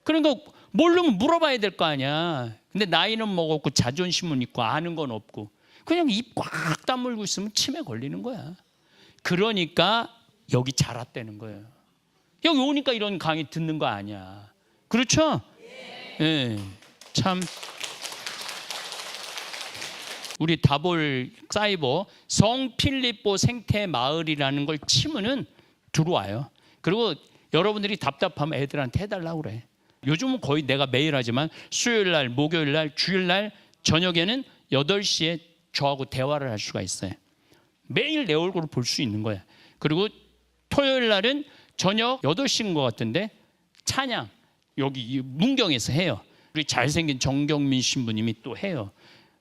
그러니까 모르면 물어봐야 될 거 아니야. 근데 나이는 먹었고 자존심은 있고 아는 건 없고 그냥 입 꽉 다물고 있으면 치매 걸리는 거야. 그러니까 여기 자랐다는 거예요. 여기 오니까 이런 강의 듣는 거 아니야. 그렇죠? 예. 참 우리 다볼 사이버 성필리포 생태마을이라는 걸 치면은 들어와요. 그리고 여러분들이 답답하면 애들한테 해달라고 그래. 요즘은 거의 내가 매일 하지만 수요일날, 목요일날, 주일날 저녁에는 8시에 저하고 대화를 할 수가 있어요. 매일 내 얼굴을 볼 수 있는 거야. 그리고 토요일날은 저녁 8시인 것 같은데 찬양 여기 문경에서 해요. 우리 잘생긴 정경민 신부님이 또 해요.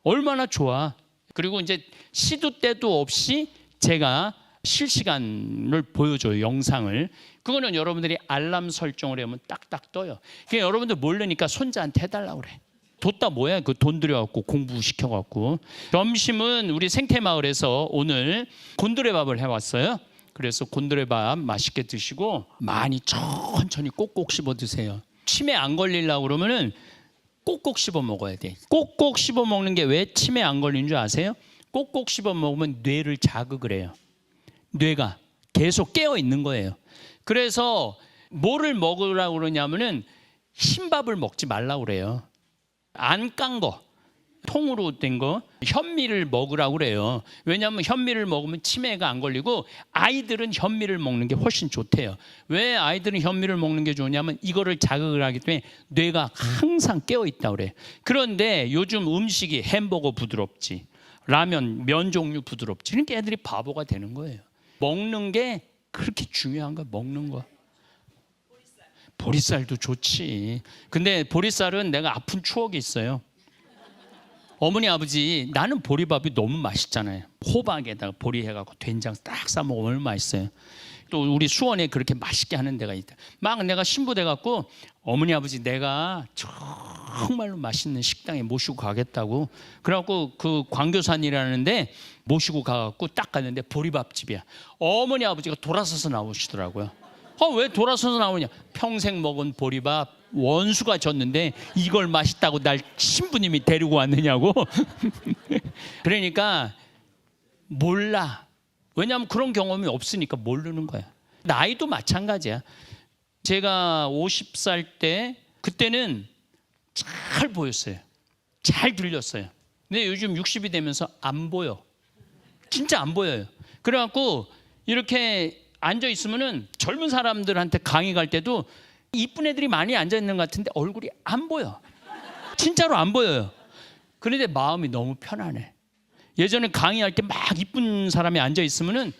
얼마나 좋아. 그리고 이제 시도 때도 없이 제가 실시간을 보여줘요. 영상을. 그거는 여러분들이 알람 설정을 하면 딱딱 떠요. 그러니까 여러분들 모르니까 손자한테 해달라고 그래. 뒀다 뭐야? 그 돈 들여갖고 공부시켜갖고. 점심은 우리 생태마을에서 오늘 곤드레밥을 해왔어요. 그래서 곤드레밥 맛있게 드시고 많이 천천히 꼭꼭 씹어 드세요. 치매 안 걸리려고 그러면은 꼭꼭 씹어 먹어야 돼. 꼭꼭 씹어 먹는 게 왜 치매 안 걸리는 줄 아세요? 꼭꼭 씹어 먹으면 뇌를 자극을 해요. 뇌가 계속 깨어 있는 거예요. 그래서 뭐를 먹으라고 그러냐면은 흰밥을 먹지 말라고 그래요. 안 깐 거, 통으로 된 거, 현미를 먹으라고 그래요. 왜냐하면 현미를 먹으면 치매가 안 걸리고 아이들은 현미를 먹는 게 훨씬 좋대요. 왜 아이들은 현미를 먹는 게 좋냐면 이거를 자극을 하기 때문에 뇌가 항상 깨어 있다고 그래요. 그런데 요즘 음식이 햄버거 부드럽지, 라면, 면 종류 부드럽지. 그러니까 애들이 바보가 되는 거예요. 먹는 게 그렇게 중요한 거야. 먹는 거. 보리쌀도 좋지. 근데 보리쌀은 내가 아픈 추억이 있어요. 어머니 아버지 나는 보리밥이 너무 맛있잖아요. 호박에다가 보리 해갖고 된장 딱 싸 먹으면 얼마나 맛있어요. 또 우리 수원에 그렇게 맛있게 하는 데가 있다. 막 내가 신부 돼갖고 어머니 아버지 내가 정말로 맛있는 식당에 모시고 가겠다고 그래갖고 그 광교산이라는데 모시고 가갖고 딱 갔는데 보리밥집이야. 어머니 아버지가 돌아서서 나오시더라고요. 왜 돌아서서 나오냐? 평생 먹은 보리밥 원수가 졌는데 이걸 맛있다고 날 신부님이 데리고 왔느냐고. 그러니까 몰라. 왜냐하면 그런 경험이 없으니까 모르는 거야. 나이도 마찬가지야. 제가 50살 때 그때는 잘 보였어요. 잘 들렸어요. 근데 요즘 60이 되면서 안 보여. 진짜 안 보여요. 그래갖고 이렇게 앉아 있으면은 젊은 사람들한테 강의 갈 때도 이쁜 애들이 많이 앉아 있는 것 같은데 얼굴이 안 보여. 진짜로 안 보여요. 그런데 마음이 너무 편안해. 예전에 강의할 때 막 이쁜 사람이 앉아 있으면은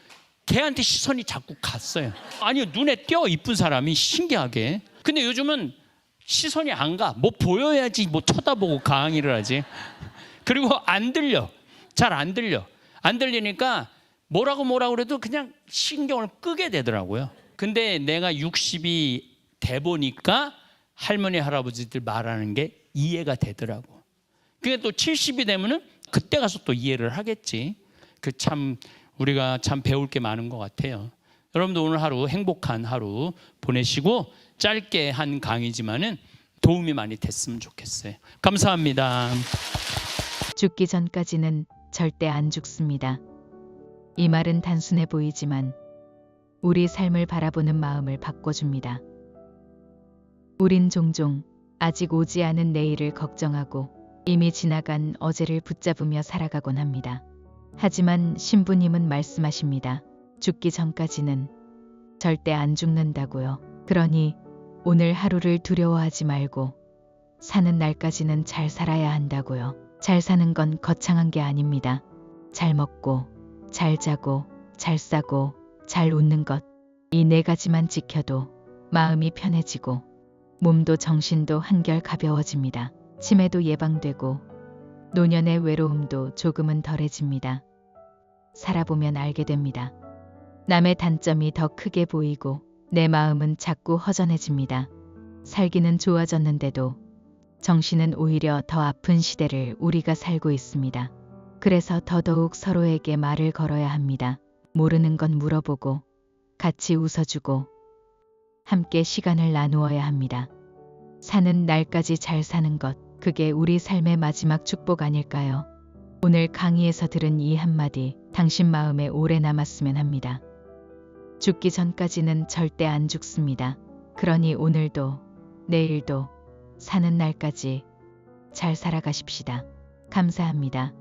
걔한테 시선이 자꾸 갔어요. 아니 눈에 띄어 이쁜 사람이 신기하게. 근데 요즘은 시선이 안 가. 뭐 보여야지 뭐 쳐다보고 강의를 하지. 그리고 안 들려. 잘 안 들려. 안 들리니까 뭐라고 그래도 그냥 신경을 끄게 되더라고요. 근데 내가 60이 돼 보니까 할머니 할아버지들 말하는 게 이해가 되더라고. 그게 또 70이 되면은 그때 가서 또 이해를 하겠지. 그 참 우리가 참 배울 게 많은 것 같아요. 여러분도 오늘 하루 행복한 하루 보내시고 짧게 한 강의지만은 도움이 많이 됐으면 좋겠어요. 감사합니다. 죽기 전까지는 절대 안 죽습니다. 이 말은 단순해 보이지만 우리 삶을 바라보는 마음을 바꿔줍니다. 우린 종종 아직 오지 않은 내일을 걱정하고 이미 지나간 어제를 붙잡으며 살아가곤 합니다. 하지만 신부님은 말씀하십니다. 죽기 전까지는 절대 안 죽는다고요. 그러니 오늘 하루를 두려워하지 말고 사는 날까지는 잘 살아야 한다고요. 잘 사는 건 거창한 게 아닙니다. 잘 먹고 잘 자고 잘 싸고 잘 웃는 것. 이 4가지만 지켜도 마음이 편해지고 몸도 정신도 한결 가벼워집니다. 치매도 예방되고 노년의 외로움도 조금은 덜해집니다. 살아보면 알게 됩니다. 남의 단점이 더 크게 보이고 내 마음은 자꾸 허전해집니다. 살기는 좋아졌는데도 정신은 오히려 더 아픈 시대를 우리가 살고 있습니다. 그래서 더더욱 서로에게 말을 걸어야 합니다. 모르는 건 물어보고 같이 웃어주고 함께 시간을 나누어야 합니다. 사는 날까지 잘 사는 것, 그게 우리 삶의 마지막 축복 아닐까요? 오늘 강의에서 들은 이 한마디, 당신 마음에 오래 남았으면 합니다. 죽기 전까지는 절대 안 죽습니다. 그러니 오늘도, 내일도, 사는 날까지 잘 살아가십시다. 감사합니다.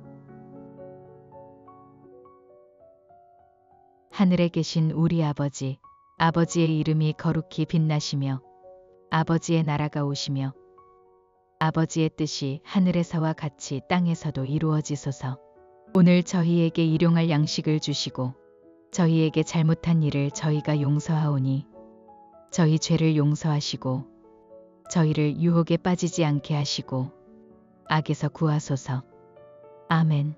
하늘에 계신 우리 아버지, 아버지의 이름이 거룩히 빛나시며 아버지의 나라가 오시며 아버지의 뜻이 하늘에서와 같이 땅에서도 이루어지소서. 오늘 저희에게 일용할 양식을 주시고 저희에게 잘못한 일을 저희가 용서하오니 저희 죄를 용서하시고 저희를 유혹에 빠지지 않게 하시고 악에서 구하소서. 아멘.